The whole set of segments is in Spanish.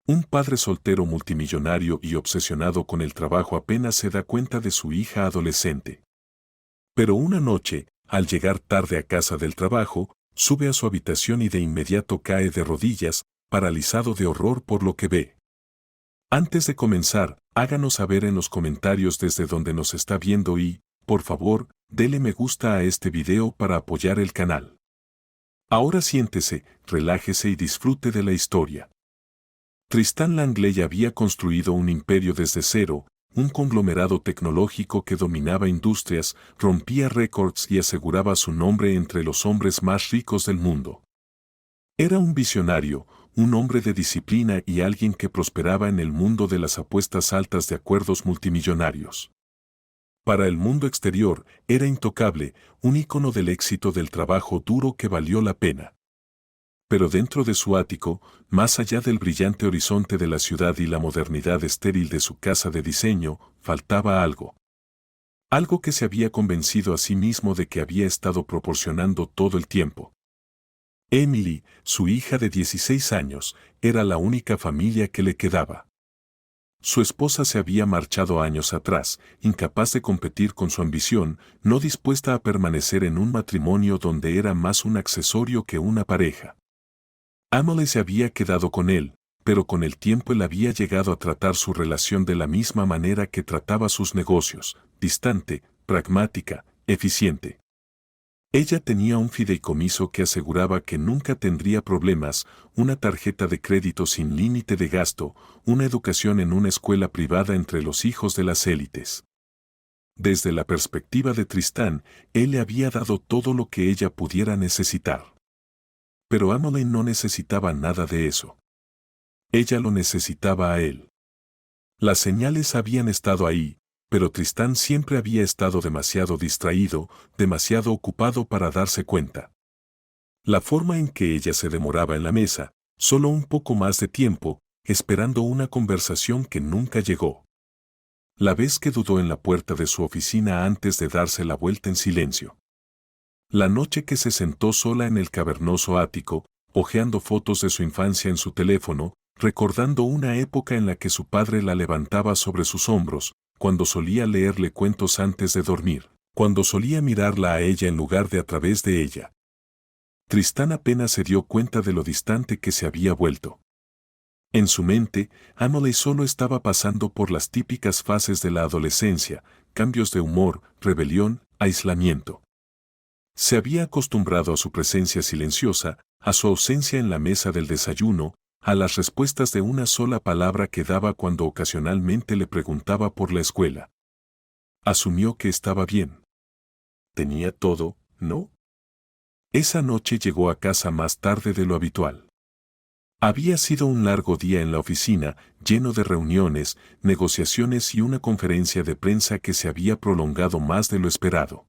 Un padre soltero multimillonario y obsesionado con el trabajo apenas se da cuenta de su hija adolescente. Pero una noche, al llegar tarde a casa del trabajo, sube a su habitación y de inmediato cae de rodillas, paralizado de horror por lo que ve. Antes de comenzar, háganos saber en los comentarios desde donde nos está viendo y, por favor, dele me gusta a este video para apoyar el canal. Ahora siéntese, relájese y disfrute de la historia. Tristan Langley había construido un imperio desde cero, un conglomerado tecnológico que dominaba industrias, rompía récords y aseguraba su nombre entre los hombres más ricos del mundo. Era un visionario, un hombre de disciplina y alguien que prosperaba en el mundo de las apuestas altas de acuerdos multimillonarios. Para el mundo exterior, era intocable, un ícono del éxito del trabajo duro que valió la pena. Pero dentro de su ático, más allá del brillante horizonte de la ciudad y la modernidad estéril de su casa de diseño, faltaba algo. Algo que se había convencido a sí mismo de que había estado proporcionando todo el tiempo. Emily, su hija de 16 años, era la única familia que le quedaba. Su esposa se había marchado años atrás, incapaz de competir con su ambición, no dispuesta a permanecer en un matrimonio donde era más un accesorio que una pareja. Emily se había quedado con él, pero con el tiempo él había llegado a tratar su relación de la misma manera que trataba sus negocios, distante, pragmática, eficiente. Ella tenía un fideicomiso que aseguraba que nunca tendría problemas, una tarjeta de crédito sin límite de gasto, una educación en una escuela privada entre los hijos de las élites. Desde la perspectiva de Tristan, él le había dado todo lo que ella pudiera necesitar. Pero Emily no necesitaba nada de eso. Ella lo necesitaba a él. Las señales habían estado ahí, pero Tristan siempre había estado demasiado distraído, demasiado ocupado para darse cuenta. La forma en que ella se demoraba en la mesa, solo un poco más de tiempo, esperando una conversación que nunca llegó. La vez que dudó en la puerta de su oficina antes de darse la vuelta en silencio. La noche que se sentó sola en el cavernoso ático, hojeando fotos de su infancia en su teléfono, recordando una época en la que su padre la levantaba sobre sus hombros, cuando solía leerle cuentos antes de dormir, cuando solía mirarla a ella en lugar de a través de ella. Tristan apenas se dio cuenta de lo distante que se había vuelto. En su mente, Emily solo estaba pasando por las típicas fases de la adolescencia, cambios de humor, rebelión, aislamiento. Se había acostumbrado a su presencia silenciosa, a su ausencia en la mesa del desayuno, a las respuestas de una sola palabra que daba cuando ocasionalmente le preguntaba por la escuela. Asumió que estaba bien. Tenía todo, ¿no? Esa noche llegó a casa más tarde de lo habitual. Había sido un largo día en la oficina, lleno de reuniones, negociaciones y una conferencia de prensa que se había prolongado más de lo esperado.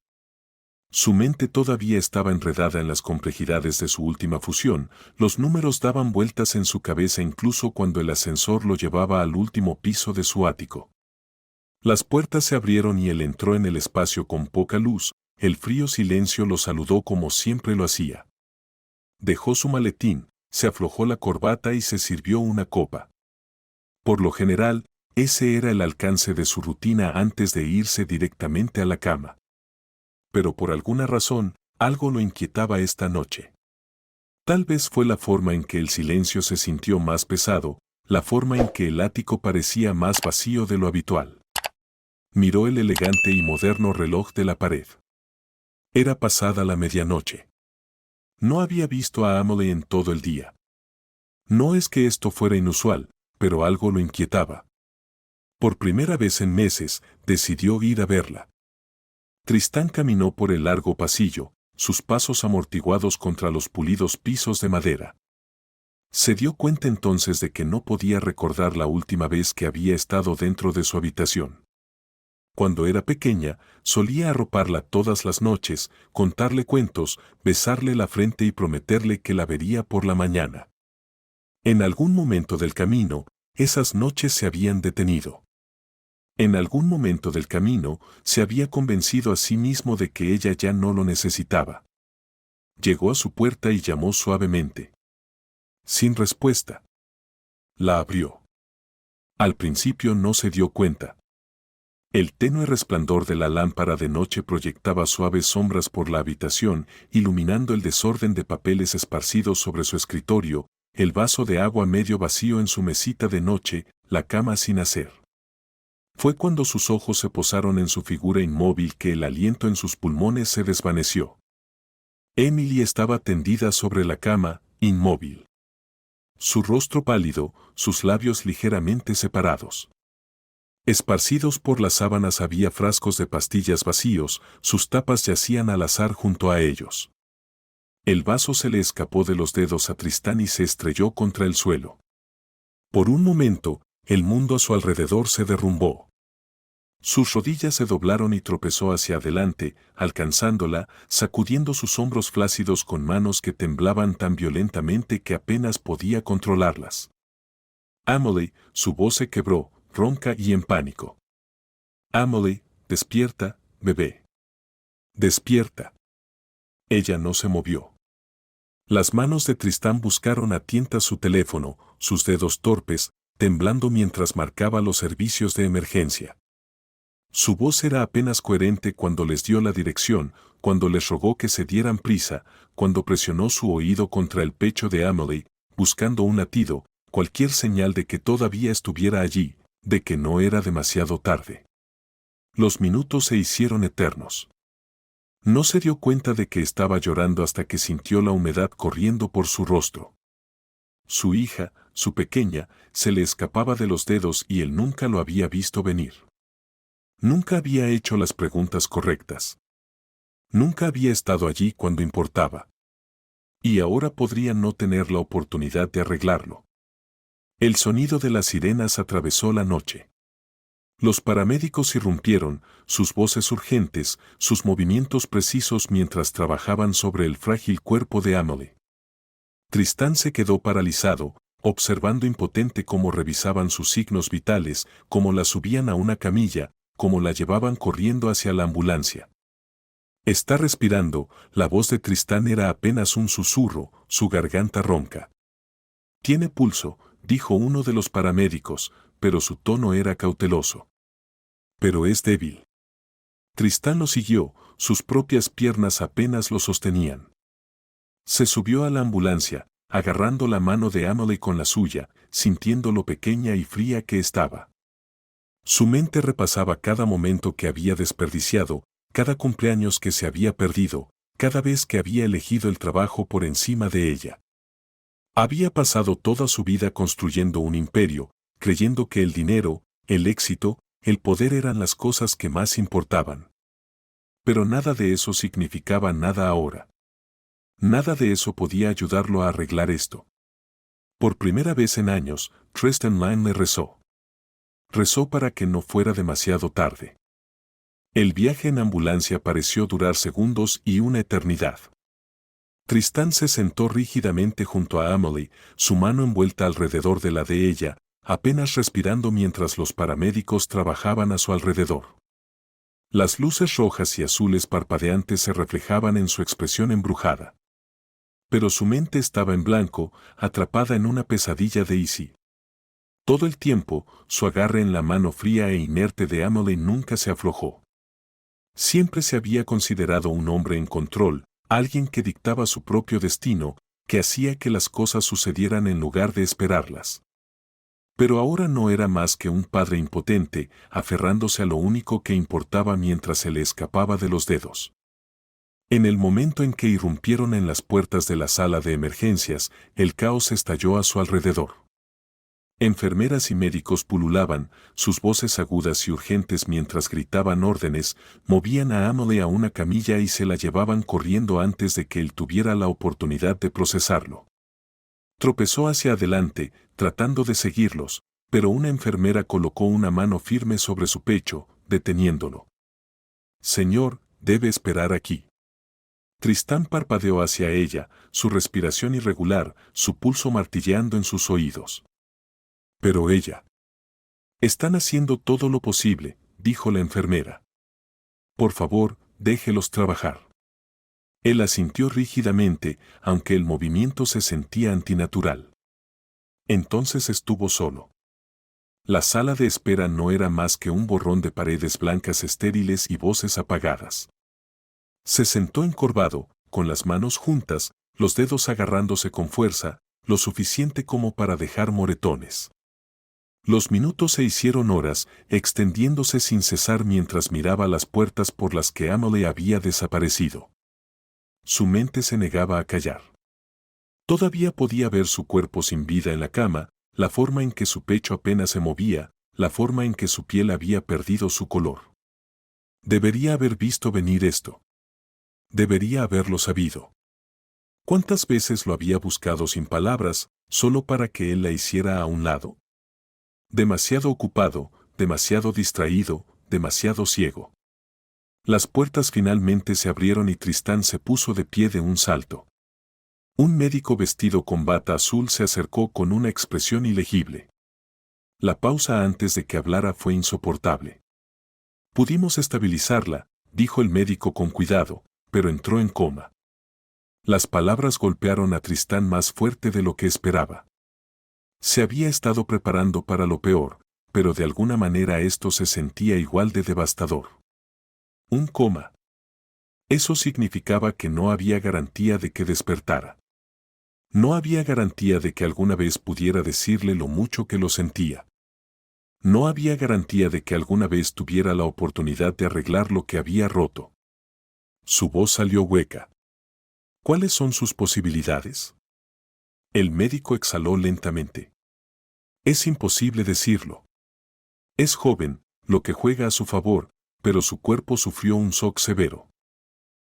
Su mente todavía estaba enredada en las complejidades de su última fusión, los números daban vueltas en su cabeza incluso cuando el ascensor lo llevaba al último piso de su ático. Las puertas se abrieron y él entró en el espacio con poca luz, el frío silencio lo saludó como siempre lo hacía. Dejó su maletín, se aflojó la corbata y se sirvió una copa. Por lo general, ese era el alcance de su rutina antes de irse directamente a la cama. Pero por alguna razón, algo lo inquietaba esta noche. Tal vez fue la forma en que el silencio se sintió más pesado, la forma en que el ático parecía más vacío de lo habitual. Miró el elegante y moderno reloj de la pared. Era pasada la medianoche. No había visto a Emily en todo el día. No es que esto fuera inusual, pero algo lo inquietaba. Por primera vez en meses, decidió ir a verla. Tristan caminó por el largo pasillo, sus pasos amortiguados contra los pulidos pisos de madera. Se dio cuenta entonces de que no podía recordar la última vez que había estado dentro de su habitación. Cuando era pequeña, solía arroparla todas las noches, contarle cuentos, besarle la frente y prometerle que la vería por la mañana. En algún momento del camino, esas noches se habían detenido. En algún momento del camino, se había convencido a sí mismo de que ella ya no lo necesitaba. Llegó a su puerta y llamó suavemente. Sin respuesta. La abrió. Al principio no se dio cuenta. El tenue resplandor de la lámpara de noche proyectaba suaves sombras por la habitación, iluminando el desorden de papeles esparcidos sobre su escritorio, el vaso de agua medio vacío en su mesita de noche, la cama sin hacer. Fue cuando sus ojos se posaron en su figura inmóvil que el aliento en sus pulmones se desvaneció. Emily estaba tendida sobre la cama, inmóvil. Su rostro pálido, sus labios ligeramente separados. Esparcidos por las sábanas había frascos de pastillas vacíos, sus tapas yacían al azar junto a ellos. El vaso se le escapó de los dedos a Tristán y se estrelló contra el suelo. Por un momento, el mundo a su alrededor se derrumbó. Sus rodillas se doblaron y tropezó hacia adelante, alcanzándola, sacudiendo sus hombros flácidos con manos que temblaban tan violentamente que apenas podía controlarlas. Emily, su voz se quebró, ronca y en pánico. Emily, despierta, bebé. Despierta. Ella no se movió. Las manos de Tristán buscaron a tientas su teléfono, sus dedos torpes, temblando mientras marcaba los servicios de emergencia. Su voz era apenas coherente cuando les dio la dirección, cuando les rogó que se dieran prisa, cuando presionó su oído contra el pecho de Emily, buscando un latido, cualquier señal de que todavía estuviera allí, de que no era demasiado tarde. Los minutos se hicieron eternos. No se dio cuenta de que estaba llorando hasta que sintió la humedad corriendo por su rostro. Su hija, su pequeña, se le escapaba de los dedos y él nunca lo había visto venir. Nunca había hecho las preguntas correctas. Nunca había estado allí cuando importaba. Y ahora podría no tener la oportunidad de arreglarlo. El sonido de las sirenas atravesó la noche. Los paramédicos irrumpieron, sus voces urgentes, sus movimientos precisos mientras trabajaban sobre el frágil cuerpo de Emily. Tristán se quedó paralizado, observando impotente cómo revisaban sus signos vitales, cómo la subían a una camilla, cómo la llevaban corriendo hacia la ambulancia. Está respirando, la voz de Tristán era apenas un susurro, su garganta ronca. Tiene pulso, dijo uno de los paramédicos, pero su tono era cauteloso. Pero es débil. Tristán lo siguió, sus propias piernas apenas lo sostenían. Se subió a la ambulancia, agarrando la mano de Emily con la suya, sintiendo lo pequeña y fría que estaba. Su mente repasaba cada momento que había desperdiciado, cada cumpleaños que se había perdido, cada vez que había elegido el trabajo por encima de ella. Había pasado toda su vida construyendo un imperio, creyendo que el dinero, el éxito, el poder eran las cosas que más importaban. Pero nada de eso significaba nada ahora. Nada de eso podía ayudarlo a arreglar esto. Por primera vez en años, Tristán Lyne le rezó. Rezó para que no fuera demasiado tarde. El viaje en ambulancia pareció durar segundos y una eternidad. Tristán se sentó rígidamente junto a Emily, su mano envuelta alrededor de la de ella, apenas respirando mientras los paramédicos trabajaban a su alrededor. Las luces rojas y azules parpadeantes se reflejaban en su expresión embrujada. Pero su mente estaba en blanco, atrapada en una pesadilla de Easy. Todo el tiempo, su agarre en la mano fría e inerte de Emily nunca se aflojó. Siempre se había considerado un hombre en control, alguien que dictaba su propio destino, que hacía que las cosas sucedieran en lugar de esperarlas. Pero ahora no era más que un padre impotente, aferrándose a lo único que importaba mientras se le escapaba de los dedos. En el momento en que irrumpieron en las puertas de la sala de emergencias, el caos estalló a su alrededor. Enfermeras y médicos pululaban, sus voces agudas y urgentes mientras gritaban órdenes, movían a Emily a una camilla y se la llevaban corriendo antes de que él tuviera la oportunidad de procesarlo. Tropezó hacia adelante, tratando de seguirlos, pero una enfermera colocó una mano firme sobre su pecho, deteniéndolo. Señor, debe esperar aquí. Tristán parpadeó hacia ella, su respiración irregular, su pulso martilleando en sus oídos. Pero ella. Están haciendo todo lo posible, dijo la enfermera. Por favor, déjelos trabajar. Él asintió rígidamente, aunque el movimiento se sentía antinatural. Entonces estuvo solo. La sala de espera no era más que un borrón de paredes blancas estériles y voces apagadas. Se sentó encorvado, con las manos juntas, los dedos agarrándose con fuerza, lo suficiente como para dejar moretones. Los minutos se hicieron horas, extendiéndose sin cesar mientras miraba las puertas por las que Emily había desaparecido. Su mente se negaba a callar. Todavía podía ver su cuerpo sin vida en la cama, la forma en que su pecho apenas se movía, la forma en que su piel había perdido su color. Debería haber visto venir esto. Debería haberlo sabido. ¿Cuántas veces lo había buscado sin palabras, solo para que él la hiciera a un lado? Demasiado ocupado, demasiado distraído, demasiado ciego. Las puertas finalmente se abrieron y Tristán se puso de pie de un salto. Un médico vestido con bata azul se acercó con una expresión ilegible. La pausa antes de que hablara fue insoportable. Pudimos estabilizarla, dijo el médico con cuidado, pero entró en coma. Las palabras golpearon a Tristán más fuerte de lo que esperaba. Se había estado preparando para lo peor, pero de alguna manera esto se sentía igual de devastador. Un coma. Eso significaba que no había garantía de que despertara. No había garantía de que alguna vez pudiera decirle lo mucho que lo sentía. No había garantía de que alguna vez tuviera la oportunidad de arreglar lo que había roto. Su voz salió hueca. ¿Cuáles son sus posibilidades? El médico exhaló lentamente. Es imposible decirlo. Es joven, lo que juega a su favor, pero su cuerpo sufrió un shock severo.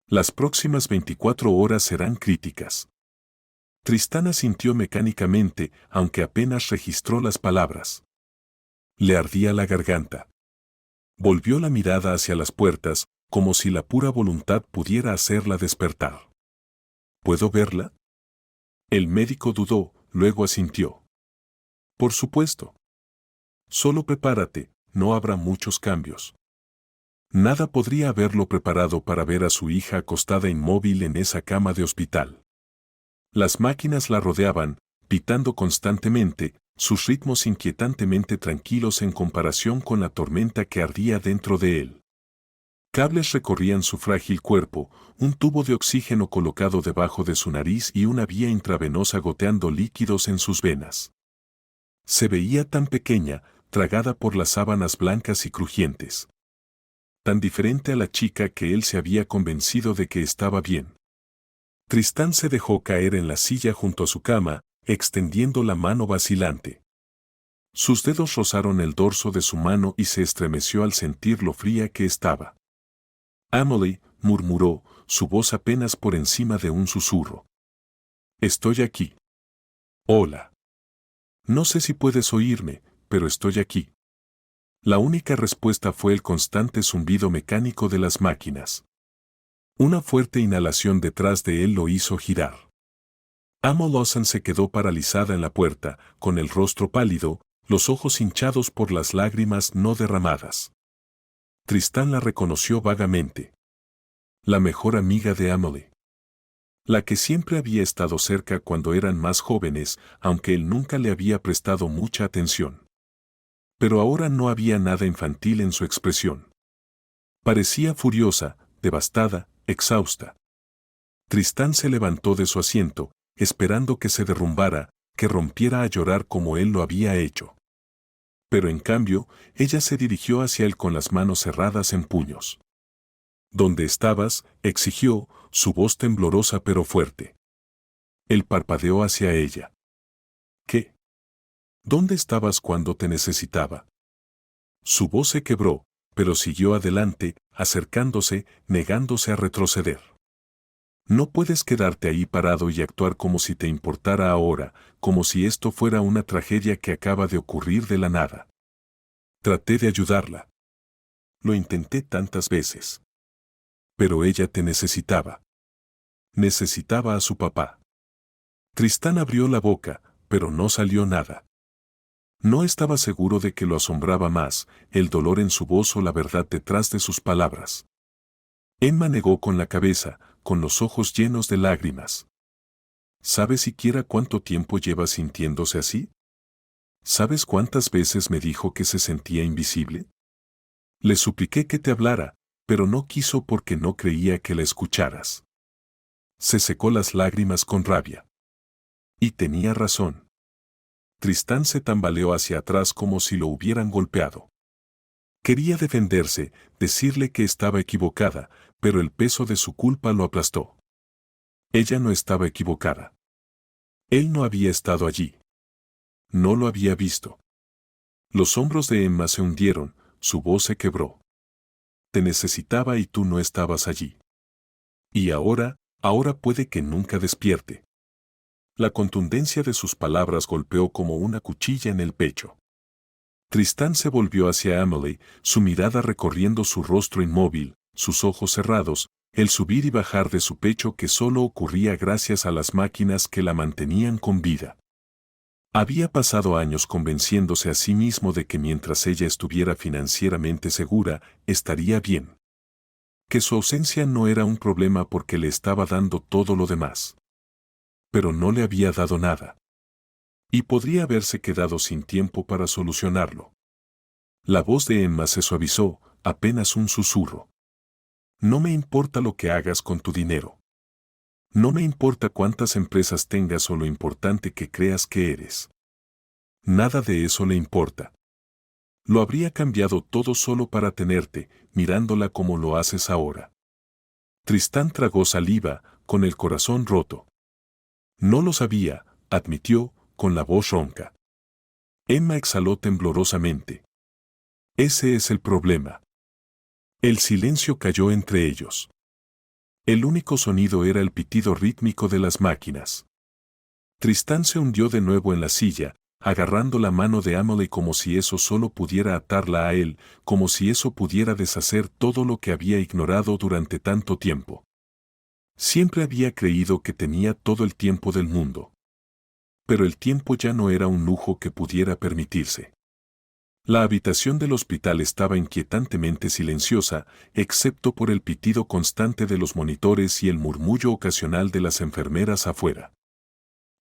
Las próximas 24 horas serán críticas. Tristán asintió mecánicamente, aunque apenas registró las palabras. Le ardía la garganta. Volvió la mirada hacia las puertas, como si la pura voluntad pudiera hacerla despertar. ¿Puedo verla? El médico dudó, luego asintió. Por supuesto. Solo prepárate, no habrá muchos cambios. Nada podría haberlo preparado para ver a su hija acostada inmóvil en esa cama de hospital. Las máquinas la rodeaban, pitando constantemente, sus ritmos inquietantemente tranquilos en comparación con la tormenta que ardía dentro de él. Cables recorrían su frágil cuerpo, un tubo de oxígeno colocado debajo de su nariz y una vía intravenosa goteando líquidos en sus venas. Se veía tan pequeña, tragada por las sábanas blancas y crujientes. Tan diferente a la chica que él se había convencido de que estaba bien. Tristán se dejó caer en la silla junto a su cama, extendiendo la mano vacilante. Sus dedos rozaron el dorso de su mano y se estremeció al sentir lo fría que estaba. Emily, murmuró, su voz apenas por encima de un susurro. Estoy aquí. Hola. No sé si puedes oírme, pero estoy aquí. La única respuesta fue el constante zumbido mecánico de las máquinas. Una fuerte inhalación detrás de él lo hizo girar. Amo Lawson se quedó paralizada en la puerta, con el rostro pálido, los ojos hinchados por las lágrimas no derramadas. Tristán la reconoció vagamente. La mejor amiga de Emily. La que siempre había estado cerca cuando eran más jóvenes, aunque él nunca le había prestado mucha atención. Pero ahora no había nada infantil en su expresión. Parecía furiosa, devastada, exhausta. Tristán se levantó de su asiento, esperando que se derrumbara, que rompiera a llorar como él lo había hecho. Pero en cambio, ella se dirigió hacia él con las manos cerradas en puños. ¿Dónde estabas?, exigió, su voz temblorosa pero fuerte. Él parpadeó hacia ella. ¿Qué? ¿Dónde estabas cuando te necesitaba? Su voz se quebró, pero siguió adelante, acercándose, negándose a retroceder. No puedes quedarte ahí parado y actuar como si te importara ahora, como si esto fuera una tragedia que acaba de ocurrir de la nada. Traté de ayudarla. Lo intenté tantas veces. Pero ella te necesitaba. Necesitaba a su papá. Tristán abrió la boca, pero no salió nada. No estaba seguro de que lo asombraba más, el dolor en su voz o la verdad detrás de sus palabras. Emma negó con la cabeza, con los ojos llenos de lágrimas. ¿Sabe siquiera cuánto tiempo lleva sintiéndose así? ¿Sabes cuántas veces me dijo que se sentía invisible? Le supliqué que te hablara, pero no quiso porque no creía que la escucharas. Se secó las lágrimas con rabia. Y tenía razón. Tristán se tambaleó hacia atrás como si lo hubieran golpeado. Quería defenderse, decirle que estaba equivocada, pero el peso de su culpa lo aplastó. Ella no estaba equivocada. Él no había estado allí. No lo había visto. Los hombros de Emma se hundieron, su voz se quebró. Te necesitaba y tú no estabas allí. Y ahora puede que nunca despierte. La contundencia de sus palabras golpeó como una cuchilla en el pecho. Tristán se volvió hacia Emily, su mirada recorriendo su rostro inmóvil, sus ojos cerrados, el subir y bajar de su pecho que solo ocurría gracias a las máquinas que la mantenían con vida. Había pasado años convenciéndose a sí mismo de que mientras ella estuviera financieramente segura, estaría bien. Que su ausencia no era un problema porque le estaba dando todo lo demás. Pero no le había dado nada. Y podría haberse quedado sin tiempo para solucionarlo. La voz de Emma se suavizó, apenas un susurro. No me importa lo que hagas con tu dinero. No me importa cuántas empresas tengas o lo importante que creas que eres. Nada de eso le importa. Lo habría cambiado todo solo para tenerte, mirándola como lo haces ahora. Tristán tragó saliva, con el corazón roto. No lo sabía, admitió, con la voz ronca. Emma exhaló temblorosamente. Ese es el problema. El silencio cayó entre ellos. El único sonido era el pitido rítmico de las máquinas. Tristán se hundió de nuevo en la silla, agarrando la mano de Emily como si eso solo pudiera atarla a él, como si eso pudiera deshacer todo lo que había ignorado durante tanto tiempo. Siempre había creído que tenía todo el tiempo del mundo. Pero el tiempo ya no era un lujo que pudiera permitirse. La habitación del hospital estaba inquietantemente silenciosa, excepto por el pitido constante de los monitores y el murmullo ocasional de las enfermeras afuera.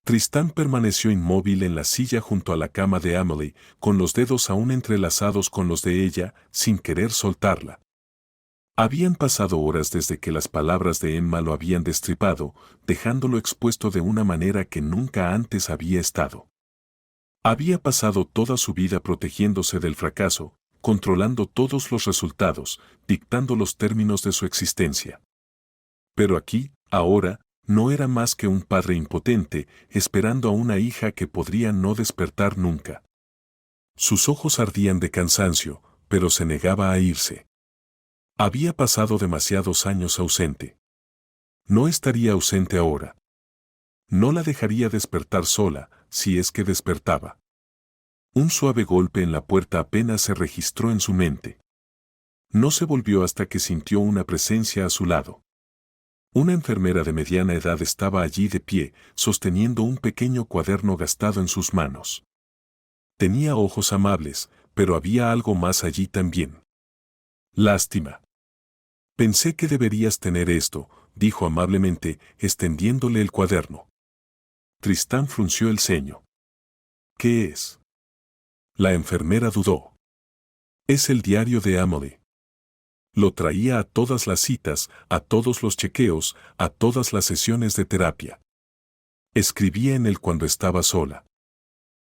Tristán permaneció inmóvil en la silla junto a la cama de Emily, con los dedos aún entrelazados con los de ella, sin querer soltarla. Habían pasado horas desde que las palabras de Emma lo habían destripado, dejándolo expuesto de una manera que nunca antes había estado. Había pasado toda su vida protegiéndose del fracaso, controlando todos los resultados, dictando los términos de su existencia. Pero aquí, ahora, no era más que un padre impotente, esperando a una hija que podría no despertar nunca. Sus ojos ardían de cansancio, pero se negaba a irse. Había pasado demasiados años ausente. No estaría ausente ahora. No la dejaría despertar sola, si es que despertaba. Un suave golpe en la puerta apenas se registró en su mente. No se volvió hasta que sintió una presencia a su lado. Una enfermera de mediana edad estaba allí de pie, sosteniendo un pequeño cuaderno gastado en sus manos. Tenía ojos amables, pero había algo más allí también. Lástima. Pensé que deberías tener esto, dijo amablemente, extendiéndole el cuaderno. Tristán frunció el ceño. ¿Qué es? La enfermera dudó. Es el diario de Emily. Lo traía a todas las citas, a todos los chequeos, a todas las sesiones de terapia. Escribía en él cuando estaba sola.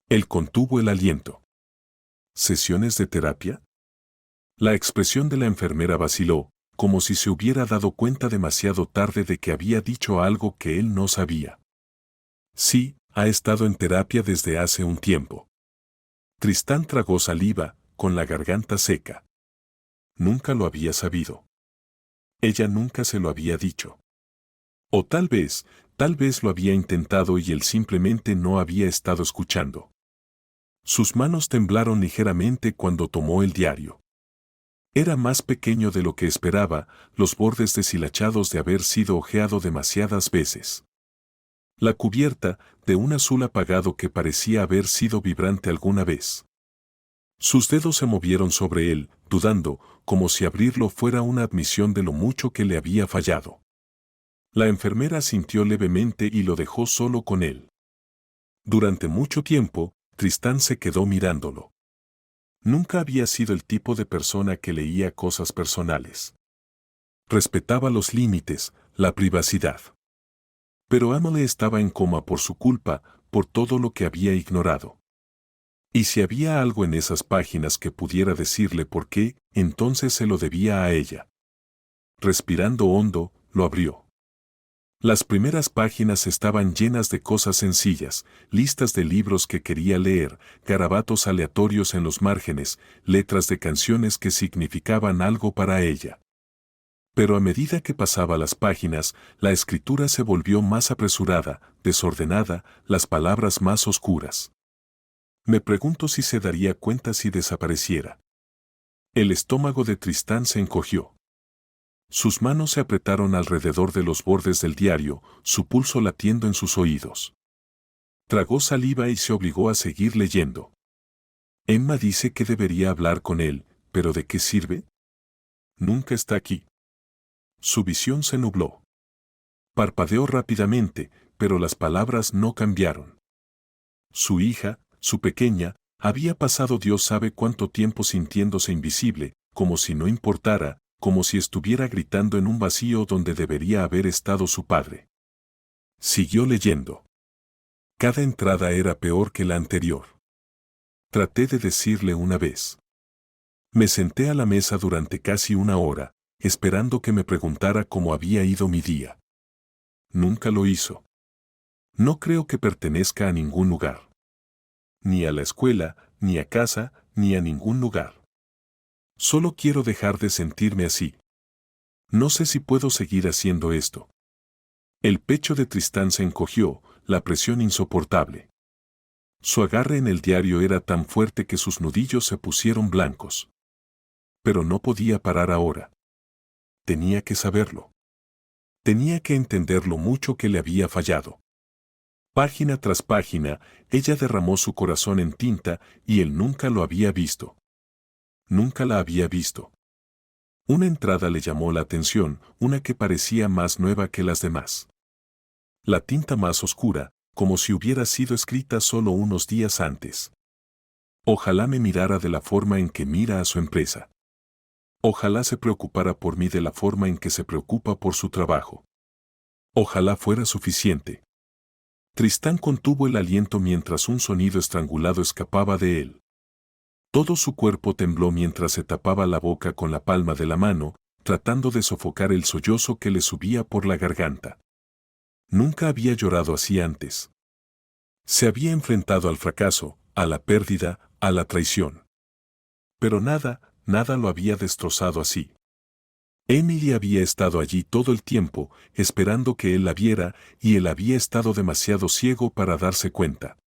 Él contuvo el aliento. ¿Sesiones de terapia? La expresión de la enfermera vaciló, como si se hubiera dado cuenta demasiado tarde de que había dicho algo que él no sabía. Sí, ha estado en terapia desde hace un tiempo. Tristán tragó saliva, con la garganta seca. Nunca lo había sabido. Ella nunca se lo había dicho. O tal vez lo había intentado y él simplemente no había estado escuchando. Sus manos temblaron ligeramente cuando tomó el diario. Era más pequeño de lo que esperaba, los bordes deshilachados de haber sido hojeado demasiadas veces. La cubierta, de un azul apagado que parecía haber sido vibrante alguna vez. Sus dedos se movieron sobre él, dudando, como si abrirlo fuera una admisión de lo mucho que le había fallado. La enfermera sintió levemente y lo dejó solo con él. Durante mucho tiempo, Tristán se quedó mirándolo. Nunca había sido el tipo de persona que leía cosas personales. Respetaba los límites, la privacidad. Pero Emily estaba en coma por su culpa, por todo lo que había ignorado. Y si había algo en esas páginas que pudiera decirle por qué, entonces se lo debía a ella. Respirando hondo, lo abrió. Las primeras páginas estaban llenas de cosas sencillas, listas de libros que quería leer, garabatos aleatorios en los márgenes, letras de canciones que significaban algo para ella. Pero a medida que pasaba las páginas, la escritura se volvió más apresurada, desordenada, las palabras más oscuras. Me pregunto si se daría cuenta si desapareciera. El estómago de Tristán se encogió. Sus manos se apretaron alrededor de los bordes del diario, su pulso latiendo en sus oídos. Tragó saliva y se obligó a seguir leyendo. Emma dice que debería hablar con él, pero ¿de qué sirve? Nunca está aquí. Su visión se nubló. Parpadeó rápidamente, pero las palabras no cambiaron. Su hija, su pequeña, había pasado Dios sabe cuánto tiempo sintiéndose invisible, como si no importara, como si estuviera gritando en un vacío donde debería haber estado su padre. Siguió leyendo. Cada entrada era peor que la anterior. Traté de decirle una vez. Me senté a la mesa durante casi una hora, esperando que me preguntara cómo había ido mi día. Nunca lo hizo. No creo que pertenezca a ningún lugar. Ni a la escuela, ni a casa, ni a ningún lugar. Solo quiero dejar de sentirme así. No sé si puedo seguir haciendo esto. El pecho de Tristán se encogió, la presión insoportable. Su agarre en el diario era tan fuerte que sus nudillos se pusieron blancos. Pero no podía parar ahora. Tenía que saberlo. Tenía que entender lo mucho que le había fallado. Página tras página, ella derramó su corazón en tinta y él nunca lo había visto. Nunca la había visto. Una entrada le llamó la atención, una que parecía más nueva que las demás. La tinta más oscura, como si hubiera sido escrita solo unos días antes. Ojalá me mirara de la forma en que mira a su empresa. Ojalá se preocupara por mí de la forma en que se preocupa por su trabajo. Ojalá fuera suficiente. Tristán contuvo el aliento mientras un sonido estrangulado escapaba de él. Todo su cuerpo tembló mientras se tapaba la boca con la palma de la mano, tratando de sofocar el sollozo que le subía por la garganta. Nunca había llorado así antes. Se había enfrentado al fracaso, a la pérdida, a la traición. Pero nada lo había destrozado así. Emily había estado allí todo el tiempo, esperando que él la viera, y él había estado demasiado ciego para darse cuenta.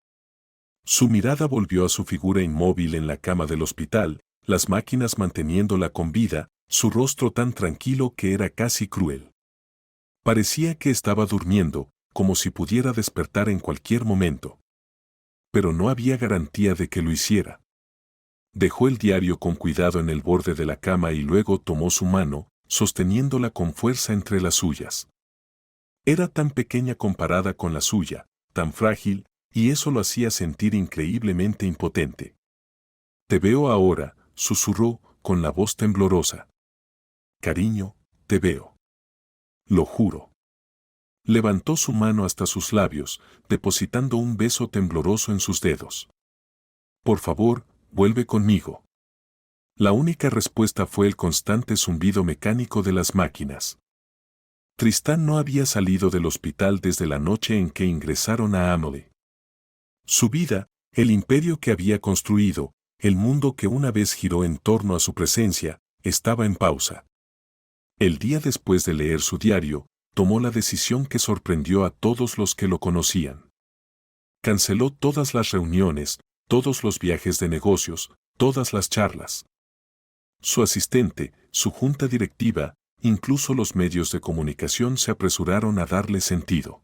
Su mirada volvió a su figura inmóvil en la cama del hospital, las máquinas manteniéndola con vida, su rostro tan tranquilo que era casi cruel. Parecía que estaba durmiendo, como si pudiera despertar en cualquier momento. Pero no había garantía de que lo hiciera. Dejó el diario con cuidado en el borde de la cama y luego tomó su mano, sosteniéndola con fuerza entre las suyas. Era tan pequeña comparada con la suya, tan frágil, y eso lo hacía sentir increíblemente impotente. Te veo ahora, susurró, con la voz temblorosa. Cariño, te veo. Lo juro. Levantó su mano hasta sus labios, depositando un beso tembloroso en sus dedos. Por favor, vuelve conmigo. La única respuesta fue el constante zumbido mecánico de las máquinas. Tristán no había salido del hospital desde la noche en que ingresaron a Emily. Su vida, el imperio que había construido, el mundo que una vez giró en torno a su presencia, estaba en pausa. El día después de leer su diario, tomó la decisión que sorprendió a todos los que lo conocían. Canceló todas las reuniones, todos los viajes de negocios, todas las charlas. Su asistente, su junta directiva, incluso los medios de comunicación se apresuraron a darle sentido.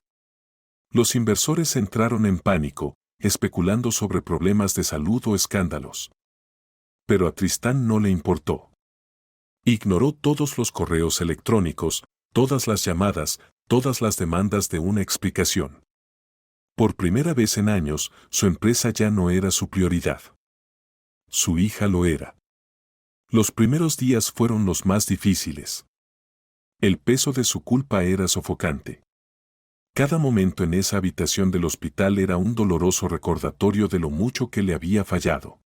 Los inversores entraron en pánico, especulando sobre problemas de salud o escándalos. Pero a Tristán no le importó. Ignoró todos los correos electrónicos, todas las llamadas, todas las demandas de una explicación. Por primera vez en años, su empresa ya no era su prioridad. Su hija lo era. Los primeros días fueron los más difíciles. El peso de su culpa era sofocante. Cada momento en esa habitación del hospital era un doloroso recordatorio de lo mucho que le había fallado.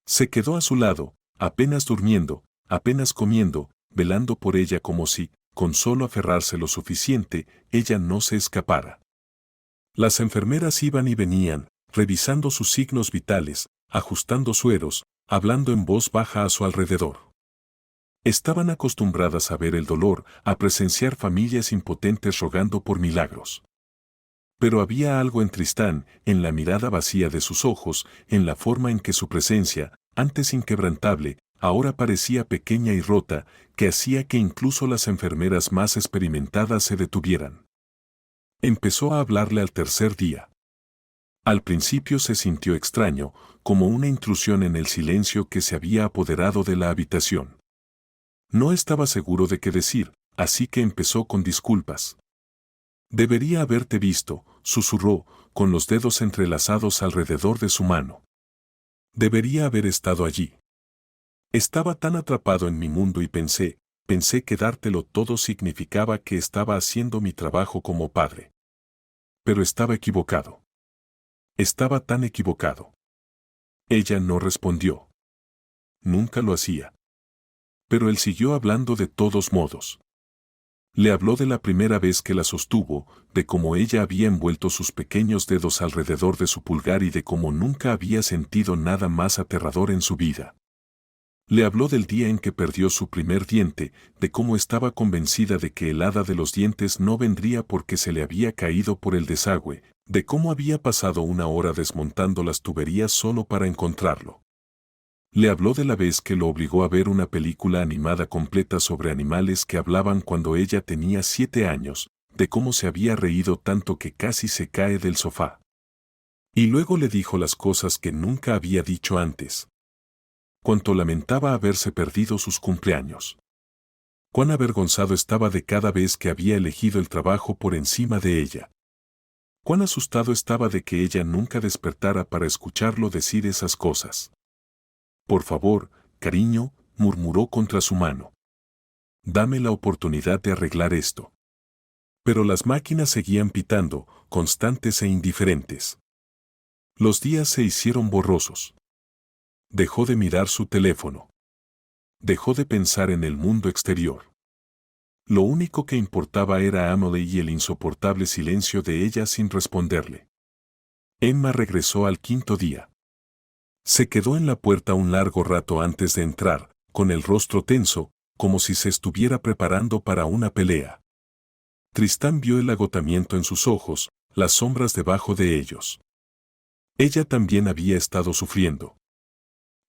Se quedó a su lado, apenas durmiendo, apenas comiendo, velando por ella como si, con solo aferrarse lo suficiente, ella no se escapara. Las enfermeras iban y venían, revisando sus signos vitales, ajustando sueros, hablando en voz baja a su alrededor. Estaban acostumbradas a ver el dolor, a presenciar familias impotentes rogando por milagros. Pero había algo en Tristán, en la mirada vacía de sus ojos, en la forma en que su presencia, antes inquebrantable, ahora parecía pequeña y rota, que hacía que incluso las enfermeras más experimentadas se detuvieran. Empezó a hablarle al tercer día. Al principio se sintió extraño, como una intrusión en el silencio que se había apoderado de la habitación. No estaba seguro de qué decir, así que empezó con disculpas. Debería haberte visto, susurró, con los dedos entrelazados alrededor de su mano. Debería haber estado allí. Estaba tan atrapado en mi mundo y pensé que dártelo todo significaba que estaba haciendo mi trabajo como padre. Pero estaba equivocado. Estaba tan equivocado. Ella no respondió. Nunca lo hacía. Pero él siguió hablando de todos modos. Le habló de la primera vez que la sostuvo, de cómo ella había envuelto sus pequeños dedos alrededor de su pulgar y de cómo nunca había sentido nada más aterrador en su vida. Le habló del día en que perdió su primer diente, de cómo estaba convencida de que el hada de los dientes no vendría porque se le había caído por el desagüe, de cómo había pasado una hora desmontando las tuberías solo para encontrarlo. Le habló de la vez que lo obligó a ver una película animada completa sobre animales que hablaban cuando ella tenía 7 años, de cómo se había reído tanto que casi se cae del sofá. Y luego le dijo las cosas que nunca había dicho antes. Cuánto lamentaba haberse perdido sus cumpleaños. Cuán avergonzado estaba de cada vez que había elegido el trabajo por encima de ella. Cuán asustado estaba de que ella nunca despertara para escucharlo decir esas cosas. Por favor, cariño, murmuró contra su mano. Dame la oportunidad de arreglar esto. Pero las máquinas seguían pitando, constantes e indiferentes. Los días se hicieron borrosos. Dejó de mirar su teléfono. Dejó de pensar en el mundo exterior. Lo único que importaba era Emily y el insoportable silencio de ella sin responderle. Emma regresó al quinto día. Se quedó en la puerta un largo rato antes de entrar, con el rostro tenso, como si se estuviera preparando para una pelea. Tristán vio el agotamiento en sus ojos, las sombras debajo de ellos. Ella también había estado sufriendo.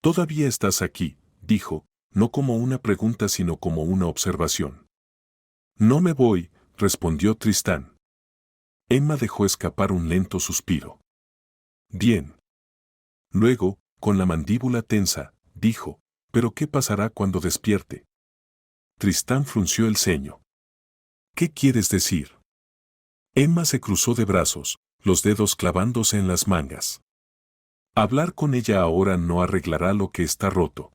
«Todavía estás aquí», dijo, no como una pregunta sino como una observación. «No me voy», respondió Tristán. Emma dejó escapar un lento suspiro. «Bien». Luego, con la mandíbula tensa, dijo, «¿Pero qué pasará cuando despierte?» Tristán frunció el ceño. «¿Qué quieres decir?» Emma se cruzó de brazos, los dedos clavándose en las mangas. Hablar con ella ahora no arreglará lo que está roto.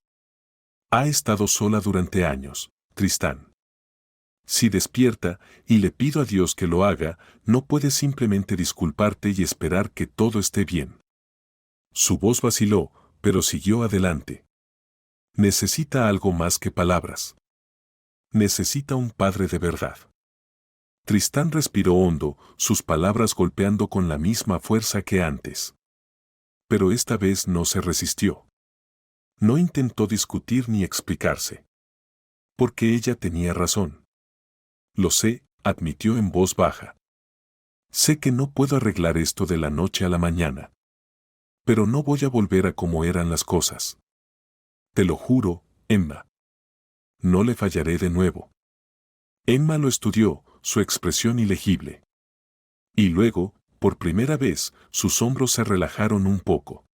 Ha estado sola durante años, Tristán. Si despierta, y le pido a Dios que lo haga, no puedes simplemente disculparte y esperar que todo esté bien. Su voz vaciló, pero siguió adelante. Necesita algo más que palabras. Necesita un padre de verdad. Tristán respiró hondo, sus palabras golpeando con la misma fuerza que antes. Pero esta vez no se resistió. No intentó discutir ni explicarse. Porque ella tenía razón. Lo sé, admitió en voz baja. Sé que no puedo arreglar esto de la noche a la mañana. Pero no voy a volver a como eran las cosas. Te lo juro, Emma. No le fallaré de nuevo. Emma lo estudió, su expresión ilegible. Y luego, por primera vez, sus hombros se relajaron un poco.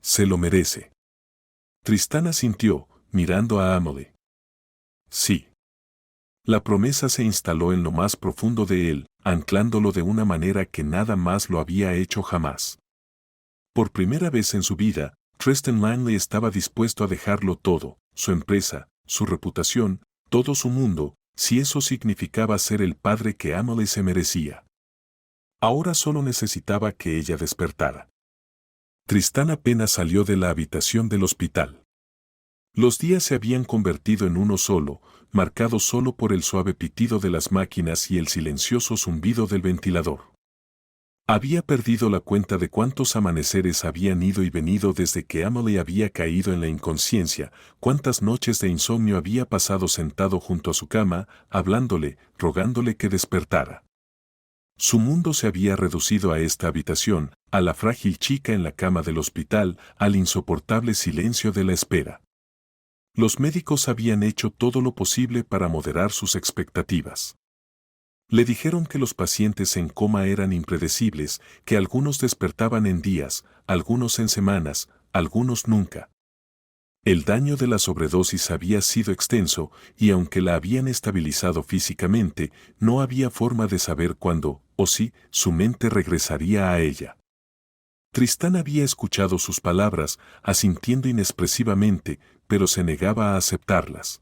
Se lo merece. Tristán asintió, mirando a Emily. Sí. La promesa se instaló en lo más profundo de él, anclándolo de una manera que nada más lo había hecho jamás. Por primera vez en su vida, Tristan Langley estaba dispuesto a dejarlo todo, su empresa, su reputación, todo su mundo, si eso significaba ser el padre que Emily se merecía. Ahora solo necesitaba que ella despertara. Tristan apenas salió de la habitación del hospital. Los días se habían convertido en uno solo, marcado solo por el suave pitido de las máquinas y el silencioso zumbido del ventilador. Había perdido la cuenta de cuántos amaneceres habían ido y venido desde que Emily había caído en la inconsciencia, cuántas noches de insomnio había pasado sentado junto a su cama, hablándole, rogándole que despertara. Su mundo se había reducido a esta habitación, a la frágil chica en la cama del hospital, al insoportable silencio de la espera. Los médicos habían hecho todo lo posible para moderar sus expectativas. Le dijeron que los pacientes en coma eran impredecibles, que algunos despertaban en días, algunos en semanas, algunos nunca. El daño de la sobredosis había sido extenso y aunque la habían estabilizado físicamente, no había forma de saber cuándo, o si, su mente regresaría a ella. Tristan había escuchado sus palabras, asintiendo inexpresivamente, pero se negaba a aceptarlas.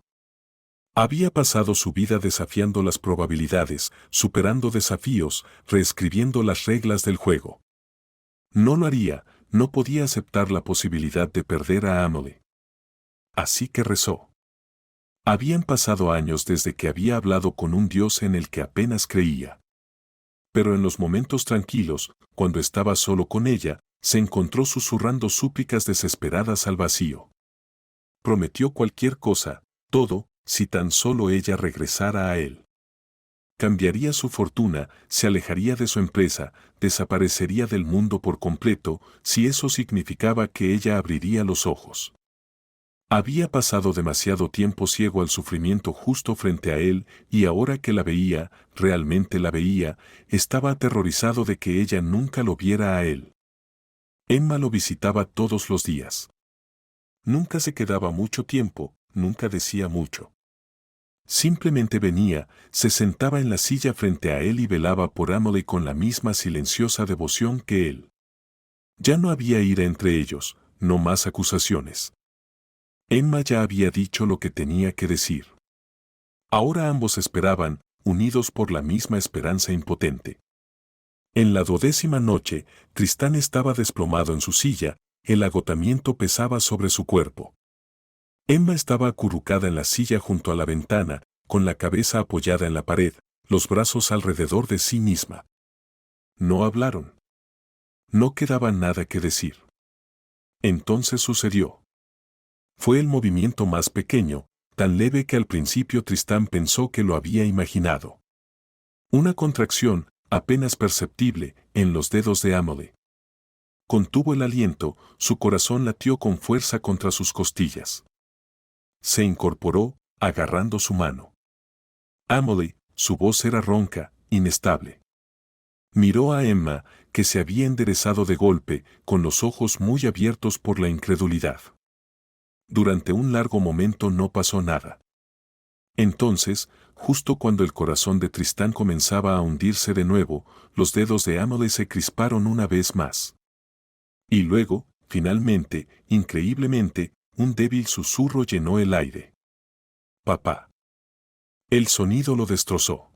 Había pasado su vida desafiando las probabilidades, superando desafíos, reescribiendo las reglas del juego. No lo haría, no podía aceptar la posibilidad de perder a Emily. Así que rezó. Habían pasado años desde que había hablado con un Dios en el que apenas creía. Pero en los momentos tranquilos, cuando estaba solo con ella, se encontró susurrando súplicas desesperadas al vacío. Prometió cualquier cosa, todo, si tan solo ella regresara a él. Cambiaría su fortuna, se alejaría de su empresa, desaparecería del mundo por completo, si eso significaba que ella abriría los ojos. Había pasado demasiado tiempo ciego al sufrimiento justo frente a él, y ahora que la veía, realmente la veía, estaba aterrorizado de que ella nunca lo viera a él. Emma lo visitaba todos los días. Nunca se quedaba mucho tiempo, nunca decía mucho. Simplemente venía, se sentaba en la silla frente a él y velaba por Emily con la misma silenciosa devoción que él. Ya no había ira entre ellos, no más acusaciones. Emma ya había dicho lo que tenía que decir. Ahora ambos esperaban, unidos por la misma esperanza impotente. En la 12ª noche, Tristan estaba desplomado en su silla, el agotamiento pesaba sobre su cuerpo. Emma estaba acurrucada en la silla junto a la ventana, con la cabeza apoyada en la pared, los brazos alrededor de sí misma. No hablaron. No quedaba nada que decir. Entonces sucedió. Fue el movimiento más pequeño, tan leve que al principio Tristan pensó que lo había imaginado. Una contracción, apenas perceptible, en los dedos de Emily. Contuvo el aliento, su corazón latió con fuerza contra sus costillas. Se incorporó, agarrando su mano. Emily, su voz era ronca, inestable. Miró a Emma, que se había enderezado de golpe, con los ojos muy abiertos por la incredulidad. Durante un largo momento no pasó nada. Entonces, justo cuando el corazón de Tristan comenzaba a hundirse de nuevo, los dedos de Emily se crisparon una vez más. Y luego, finalmente, increíblemente, un débil susurro llenó el aire. «Papá». El sonido lo destrozó.